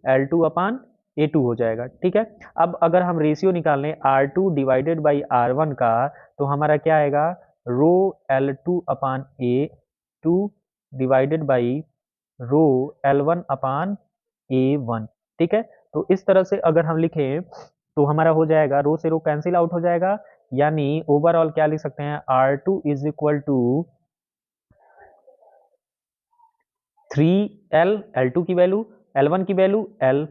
L2 upon A2 हो जाएगा। ठीक है, अब अगर हम रेशियो निकाल लें R2 डिवाइडेड बाई R1 का, तो हमारा क्या आएगा, रो L2 upon A2 divided by rho L1 upon A1। ठीक है, तो इस तरह से अगर हम लिखें तो हमारा हो जाएगा, रो से रो कैंसिल आउट हो जाएगा, यानी ओवरऑल क्या लिख सकते हैं, R2 is equal to 3L, L2 की वैल्यू, L1 की वैल्यू L,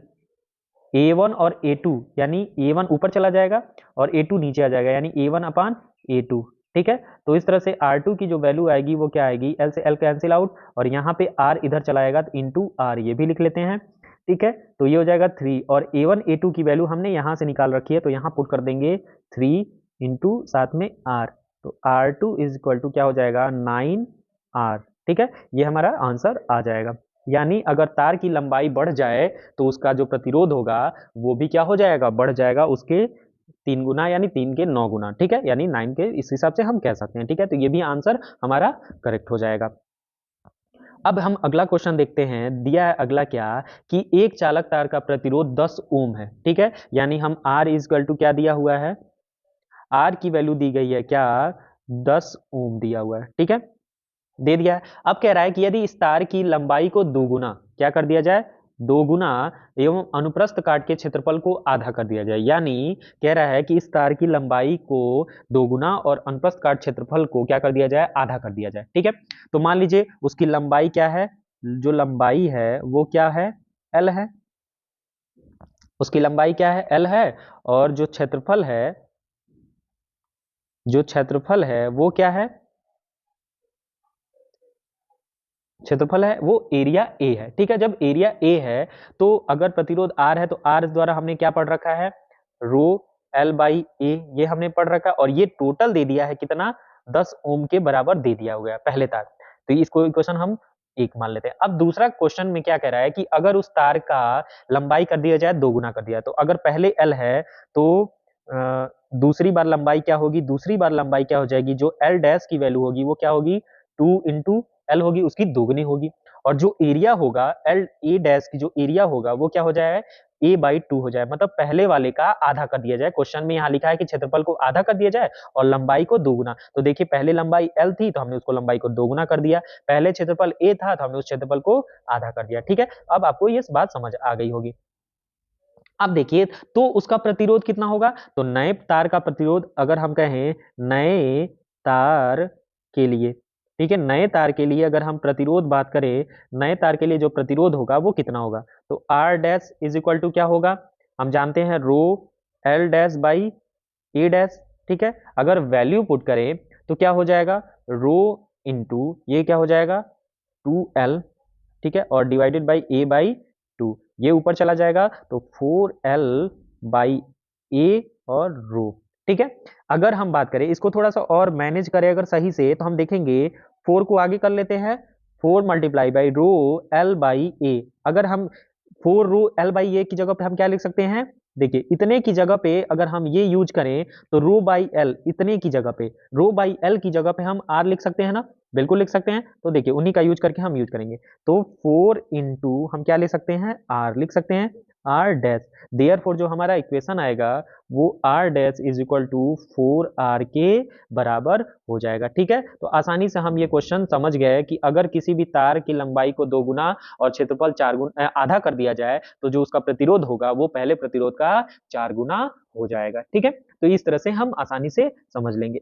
A1 और A2, यानी A1 ऊपर चला जाएगा और A2 नीचे आ जाएगा, यानी A1 अपान A2। ठीक है, तो इस तरह से R2 की जो वैल्यू आएगी वो क्या आएगी, L से L कैंसिल आउट, और यहाँ पे R इधर चला आएगा तो इंटू R ये भी लिख लेते हैं। ठीक है, तो ये हो जाएगा 3, और A1 A2 की वैल्यू हमने यहाँ से निकाल रखी है तो यहाँ पुट कर देंगे 3 इंटू साथ में R, तो R2 इज इक्वल टू क्या हो जाएगा, 9R। ठीक है, ये हमारा आंसर आ जाएगा। यानी अगर तार की लंबाई बढ़ जाए तो उसका जो प्रतिरोध होगा वो भी क्या हो जाएगा, बढ़ जाएगा, उसके 3 गुना, यानी 3 के 9 गुना। ठीक है, यानी 9 के, इस हिसाब से हम कह सकते हैं। ठीक है, तो ये भी आंसर हमारा करेक्ट हो जाएगा। अब हम अगला क्वेश्चन देखते हैं, दिया है अगला क्या, कि एक चालक तार का प्रतिरोध 10 ओम है। ठीक है, यानी हम R इक्वल टू क्या दिया हुआ है, R की वैल्यू दी गई है क्या, 10 ओम दिया हुआ है। ठीक है, दे दिया है। अब कह रहा है कि यदि इस तार की लंबाई को दोगुना क्या कर दिया जाए, दोगुना, एवं अनुप्रस्थ काट के क्षेत्रफल को आधा कर दिया जाए, यानी कह रहा है कि इस तार की लंबाई को दोगुना और अनुप्रस्थ काट क्षेत्रफल को क्या कर दिया जाए, आधा कर दिया जाए। ठीक है, तो मान लीजिए उसकी लंबाई क्या है, जो लंबाई है वो क्या है, L है, उसकी लंबाई क्या है, L है, और जो क्षेत्रफल है, जो क्षेत्रफल है वो क्या है, क्षेत्रफल है वो एरिया ए है। ठीक है, जब एरिया ए है तो अगर प्रतिरोध R है तो R द्वारा हमने क्या पढ़ रखा है, रो L बाई ए, ये हमने पढ़ रखा, और ये टोटल दे दिया है कितना, 10 ओम के बराबर दे दिया हुआ है पहले तार। तो इसको इक्वेशन हम एक मान लेते हैं। अब दूसरा क्वेश्चन में क्या कह रहा है कि अगर उस तार का लंबाई कर दिया जाए, दो गुना कर दिया, तो अगर पहले L है तो दूसरी बार लंबाई क्या होगी, दूसरी बार लंबाई क्या हो जाएगी, जो L डैश की वैल्यू होगी वो क्या होगी, 2 इंटू L होगी, उसकी दोगुनी होगी, और जो एरिया होगा L ए डैश की जो एरिया होगा वो क्या हो जाए, a बाई 2 हो जाए, मतलब पहले वाले का आधा कर दिया जाए। क्वेश्चन में यहाँ लिखा है कि क्षेत्रफल को आधा कर दिया जाए और लंबाई को दोगुना, तो देखिए पहले लंबाई L थी तो हमने उसको लंबाई को दोगुना कर दिया, पहले क्षेत्रफल A था तो हमने उस क्षेत्रफल को आधा कर दिया। ठीक है, अब आपको ये बात समझ आ गई होगी। अब देखिए तो उसका प्रतिरोध कितना होगा, तो नए तार का प्रतिरोध अगर हम कहें नए तार के लिए, ठीक है, नए तार के लिए अगर हम प्रतिरोध बात करें, नए तार के लिए जो प्रतिरोध होगा वो कितना होगा, तो R dash is equal to क्या होगा, हम जानते हैं rho L dash by A dash. ठीक है, अगर वैल्यू पुट करें तो क्या हो जाएगा, रो इंटू ये क्या हो जाएगा 2L, ठीक है, और डिवाइडेड बाई ए बाई 2, ये ऊपर चला जाएगा तो 4L बाई ए और रो। ठीक है, अगर हम बात करें इसको थोड़ा सा और मैनेज करें अगर सही से, तो हम देखेंगे 4 को आगे कर लेते हैं, 4 multiply by rho L by A, अगर हम 4 रो L बाई ए की जगह पे हम क्या लिख सकते हैं, देखिए इतने की जगह पे अगर हम ये यूज करें तो रो बाई एल, इतने की जगह पे रो बाई एल की जगह पे हम आर लिख सकते हैं ना, बिल्कुल लिख सकते हैं। तो देखिए उन्हीं का यूज करके हम यूज करेंगे। तो 4 इंटू हम क्या ले सकते हैं, आर लिख सकते हैं, आर डैश। देयरफॉर जो हमारा इक्वेशन आएगा वो R dash is equal to 4 R के बराबर हो जाएगा। ठीक है, तो आसानी से हम ये क्वेश्चन समझ गए कि अगर किसी भी तार की लंबाई को 2 गुना और क्षेत्रफल 4 गुना आधा कर दिया जाए तो जो उसका प्रतिरोध होगा वो पहले प्रतिरोध का 4 गुना हो जाएगा। ठीक है, तो इस तरह से हम आसानी से समझ लेंगे।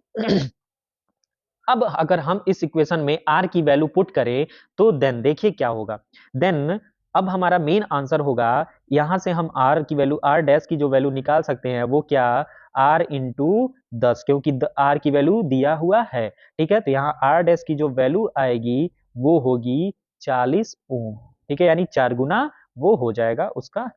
अब अगर हम इस इक्वेशन में r की वैल्यू पुट करें तो देन देखिए क्या होगा। देन अब हमारा मेन आंसर होगा, यहां से हम r की वैल्यू, r डैश की जो वैल्यू निकाल सकते हैं वो क्या, r इंटू 10, क्योंकि r की वैल्यू दिया हुआ है। ठीक है, तो यहाँ r डैश की जो वैल्यू आएगी वो होगी 40 ओम। ठीक है, यानी 4 गुना वो हो जाएगा, उसका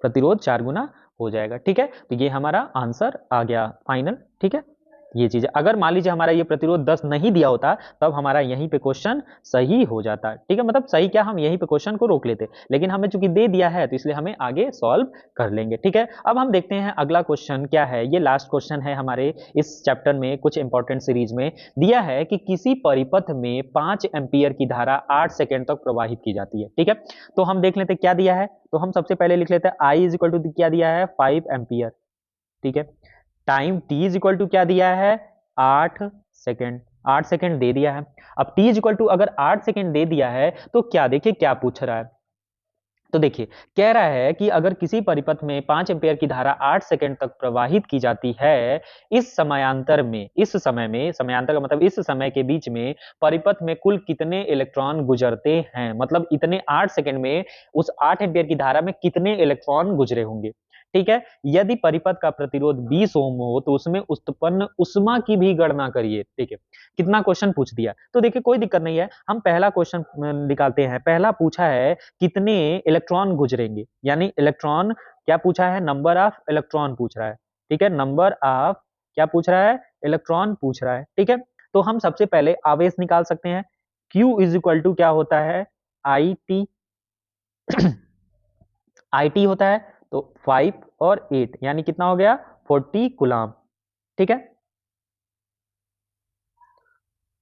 प्रतिरोध 4 गुना हो जाएगा। ठीक है, तो ये हमारा आंसर आ गया फाइनल। ठीक है, ये चीज है। अगर मान लीजिए हमारा ये प्रतिरोध 10 नहीं दिया होता तब हमारा यहीं पे क्वेश्चन सही हो जाता। ठीक है, मतलब सही क्या, हम यहीं पे क्वेश्चन को रोक लेते, लेकिन हमें चूंकि दे दिया है तो इसलिए हमें आगे सॉल्व कर लेंगे। ठीक है, अब हम देखते हैं अगला क्वेश्चन क्या है। ये लास्ट क्वेश्चन है हमारे इस चैप्टर में, कुछ इंपॉर्टेंट सीरीज में दिया है कि किसी परिपथ में 5 एम्पियर की धारा 8 सेकेंड तक प्रवाहित की जाती है। ठीक है, तो हम देख लेते हैं क्या दिया है। तो हम सबसे पहले लिख लेते हैं आई इज इक्वल टू क्या दिया है, 5 एम्पियर। ठीक है, time T is equal to क्या दिया है, 8 सेकेंड। 8 सेकेंड दे दिया है। अब टी इज इक्वल टू अगर 8 सेकेंड दे दिया है तो क्या, देखिए क्या पूछ रहा है। तो देखिए कह रहा है कि अगर किसी परिपथ में 5 एम्पियर की धारा 8 सेकेंड तक प्रवाहित की जाती है, इस समयांतर में, इस समय में, समयांतर का मतलब इस समय के बीच में परिपथ में कुल कितने इलेक्ट्रॉन गुजरते हैं, मतलब इतने 8 सेकेंड में उस 8 एम्पियर की धारा में कितने इलेक्ट्रॉन गुजरे होंगे। ठीक है, यदि परिपथ का प्रतिरोध 20 ओम हो तो उसमें उत्पन्न उष्मा की भी गणना करिए। ठीक है, कितना क्वेश्चन पूछ दिया। तो देखिए कोई दिक्कत नहीं है, हम पहला क्वेश्चन निकालते हैं। पहला पूछा है कितने इलेक्ट्रॉन गुजरेंगे, यानी इलेक्ट्रॉन क्या पूछा है, नंबर ऑफ इलेक्ट्रॉन पूछ रहा है। ठीक है, नंबर ऑफ क्या पूछ रहा है, इलेक्ट्रॉन पूछ रहा है। ठीक है, तो हम सबसे पहले आवेश निकाल सकते हैं। Q इज इक्वल टू क्या होता है, आई टी। आई टी होता है तो 5 और 8 यानी कितना हो गया, 40 कुलाम। ठीक है,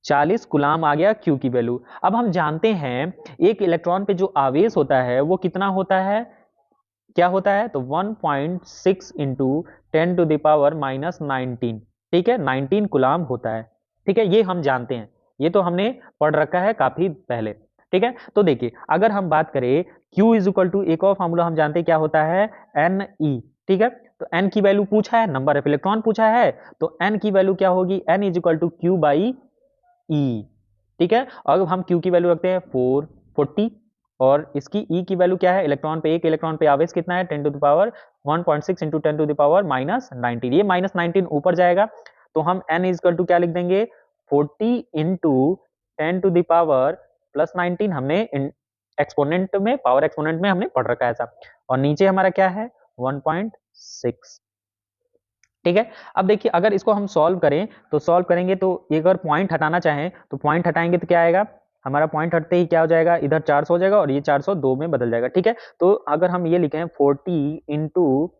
40 कुलाम आ गया Q की वैल्यू। अब हम जानते हैं एक इलेक्ट्रॉन पे जो आवेश होता है वो कितना होता है, क्या होता है, तो 1.6 into 10 to the power minus 19। ठीक है, 19 कुलाम होता है। ठीक है, ये हम जानते हैं, ये तो हमने पढ़ रखा है काफी पहले। ठीक है, तो देखिए अगर हम बात करें Q इज इक्वल टू, एक और फॉर्मूला हम जानते हैं क्या होता है, Ne। ठीक है, तो N की वैल्यू पूछा है, नंबर ऑफ इलेक्ट्रॉन पूछा है, तो N की वैल्यू क्या होगी, N is equal to Q by E। ठीक है, और हम Q की वैल्यू रखते हैं 440, और इसकी E की वैल्यू क्या है, इलेक्ट्रॉन पे, एक इलेक्ट्रॉन पे आवेश कितना है, 10 to the power 1.6 into 10 to the power minus 19। ये माइनस 19 ऊपर जाएगा तो हम n इजकल टू क्या लिख देंगे, 40 into 10 to the power plus 19। हमने एक्सपोनेंट में, पावर एक्सपोनेंट में हमने पढ़ रखा है ऐसा, और नीचे हमारा क्या है 1.6। ठीक है, अब देखिए अगर इसको हम सॉल्व करें तो सॉल्व करेंगे तो एक अगर पॉइंट हटाना चाहें तो पॉइंट हटाएंगे तो क्या आएगा, हमारा पॉइंट हटते ही क्या हो जाएगा, इधर 400 हो जाएगा और ये 402 में बदल जाएगा। ठीक है, तो अगर हम ये लिखें 40 इंटू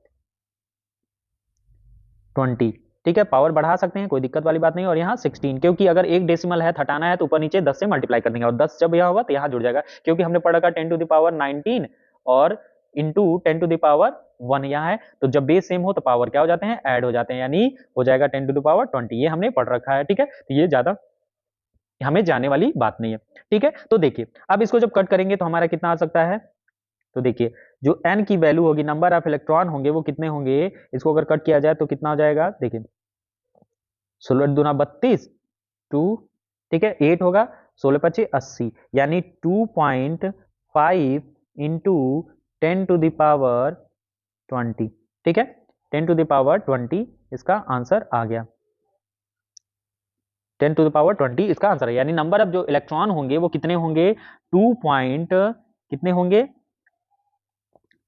20, ठीक है, पावर बढ़ा सकते हैं, कोई दिक्कत वाली बात नहीं। और यहाँ 16, क्योंकि अगर एक डेसिमल है हटाना है तो ऊपर नीचे 10 से मल्टीप्लाई कर देंगे, और 10 जब यहाँ होगा तो यहाँ जुड़ जाएगा, क्योंकि हमने पढ़ा था 10 टू द पावर 19 और इंटू 10 टू द पावर 1 यहाँ है, तो जब बेस सेम हो तो पावर क्या हो जाते हैं, ऐड हो जाते हैं, यानी हो जाएगा 10 टू द पावर 20। ये हमने पढ़ रखा है। ठीक है, तो ये ज्यादा हमें जाने वाली बात नहीं है। ठीक है, तो देखिए अब इसको जब कट करेंगे तो हमारा कितना आ सकता है, तो देखिए जो n की वैल्यू होगी, नंबर ऑफ इलेक्ट्रॉन होंगे वो कितने होंगे, इसको अगर कट किया जाए तो कितना हो जाएगा, देखिए 16 दूना 32, 2, ठीक है 8 होगा, 16 पच्चीस 80, यानी 2.5 इंटू 10 टू द पावर 20। ठीक है, 10 टू द पावर 20 इसका आंसर आ गया। 10 टू द पावर 20 इसका आंसर है, यानी नंबर ऑफ जो इलेक्ट्रॉन होंगे वो कितने होंगे, 2 पॉइंट कितने होंगे,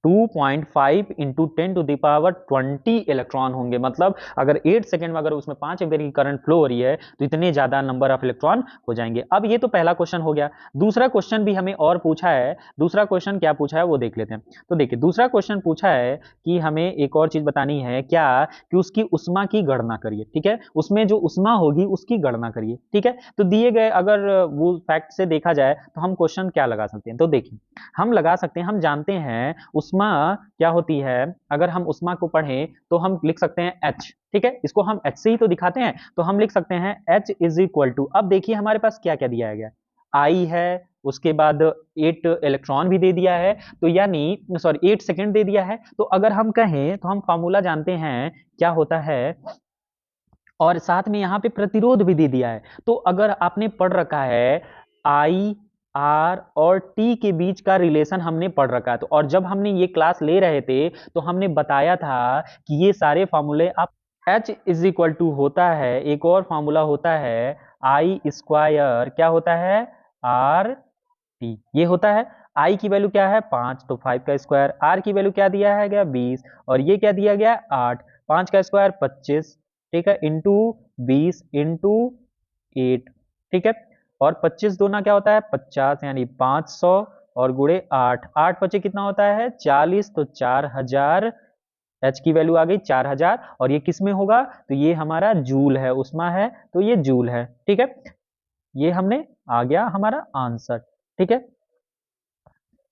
2.5 इंटू 10⁻20 इलेक्ट्रॉन होंगे। मतलब अगर 8 सेकेंड में अगर उसमें 5 एम्पीयर की करंट फ्लो हो रही है तो इतने ज्यादा नंबर ऑफ इलेक्ट्रॉन हो जाएंगे। अब ये तो पहला क्वेश्चन हो गया। दूसरा क्वेश्चन भी हमें और पूछा है। दूसरा क्वेश्चन क्या पूछा है वो देख लेते हैं। तो देखिए दूसरा क्वेश्चन पूछा है कि हमें एक और चीज बतानी है क्या, कि उसकी उष्मा की गणना करिए। ठीक है, उसमें जो उष्मा होगी उसकी गणना करिए। ठीक है, तो दिए गए अगर वो फैक्ट से देखा जाए तो हम क्वेश्चन क्या लगा सकते हैं। तो देखिए हम लगा सकते हैं, हम जानते हैं उष्मा क्या होती है। अगर हम उष्मा को पढ़ें तो हम लिख सकते हैं एच। ठीक है, इसको हम एच से ही तो दिखाते हैं, तो हम लिख सकते हैं एच इज इक्वल टू, अब देखिए हमारे पास क्या क्या दिया गया, आई है, उसके बाद 8 इलेक्ट्रॉन भी दे दिया है, तो यानी सॉरी 8 सेकेंड दे दिया है। तो अगर हम कहें तो हम फॉर्मूला जानते हैं क्या होता है, और साथ में यहाँ पे प्रतिरोध भी दे दिया है। तो अगर आपने पढ़ रखा है आई आर और टी के बीच का रिलेशन हमने पढ़ रखा है, तो और जब हमने ये क्लास ले रहे थे तो हमने बताया था कि ये सारे फॉर्मूले आप H इज इक्वल टू होता है, एक और फॉर्मूला होता है आई स्क्वायर, क्या होता है आर टी, ये होता है। आई की वैल्यू क्या है 5, तो 5 का स्क्वायर, आर की वैल्यू क्या दिया है गया 20, और ये क्या दिया गया 8, 5 का स्क्वायर 25, ठीक है, इंटू 20 इंटू 8, ठीक है, और 25 दूना क्या होता है 50, यानी 500, और गुणे 8, 8 पचे कितना होता है 40, तो 4000, एच की वैल्यू आ गई 4000, और ये किस में होगा, तो ये हमारा जूल है, उष्मा है, तो ये जूल है। ठीक है, ये हमने आ गया हमारा आंसर। ठीक है,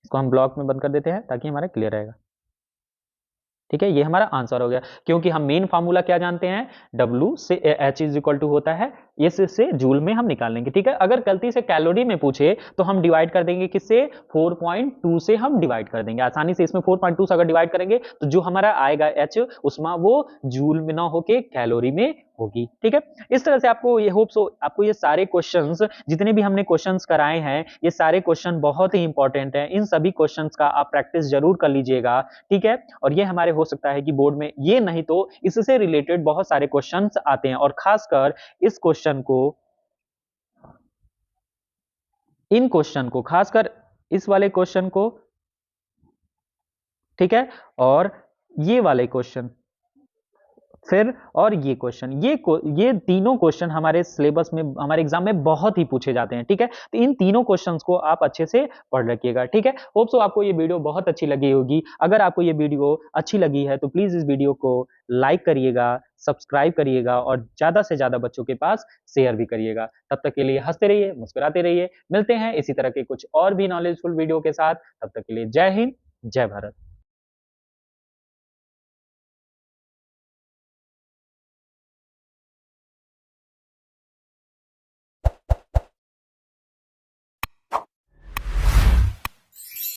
इसको हम ब्लॉक में बंद कर देते हैं ताकि हमारा क्लियर रहेगा। ठीक है, ये हमारा आंसर हो गया, क्योंकि हम मेन फार्मूला क्या जानते हैं, W से H इज इक्वल टू होता है, इस से जूल में हम निकाल लेंगे। ठीक है, अगर गलती से कैलोरी में पूछे तो हम डिवाइड कर देंगे किससे, 4.2 से हम डिवाइड कर देंगे आसानी से। इसमें 4.2 से अगर डिवाइड करेंगे तो जो हमारा आएगा H उसमें वो जूल में ना होके कैलोरी में होगी। ठीक है, इस तरह से आपको ये होप सो आपको ये सारे क्वेश्चंस जितने भी हमने क्वेश्चंस कराए हैं, ये सारे क्वेश्चन बहुत ही इंपॉर्टेंट हैं। इन सभी क्वेश्चंस का आप प्रैक्टिस जरूर कर लीजिएगा। ठीक है, और ये हमारे हो सकता है कि बोर्ड में ये नहीं तो इससे रिलेटेड बहुत सारे क्वेश्चंस आते हैं, और खासकर इस क्वेश्चन को, इन क्वेश्चन को खासकर इस वाले क्वेश्चन को, ठीक है, और ये वाले क्वेश्चन, फिर और ये क्वेश्चन, ये तीनों क्वेश्चन हमारे सिलेबस में, हमारे एग्जाम में बहुत ही पूछे जाते हैं। ठीक है, तो इन तीनों क्वेश्चंस को आप अच्छे से पढ़ रखिएगा। ठीक है, होप सो आपको ये वीडियो बहुत अच्छी लगी होगी। अगर आपको ये वीडियो अच्छी लगी है तो प्लीज इस वीडियो को लाइक करिएगा, सब्सक्राइब करिएगा, और ज्यादा से ज्यादा बच्चों के पास शेयर भी करिएगा। तब तक के लिए हंसते रहिए, मुस्कुराते रहिए। मिलते हैं इसी तरह के कुछ और भी नॉलेजफुल वीडियो के साथ। तब तक के लिए जय हिंद, जय भारत।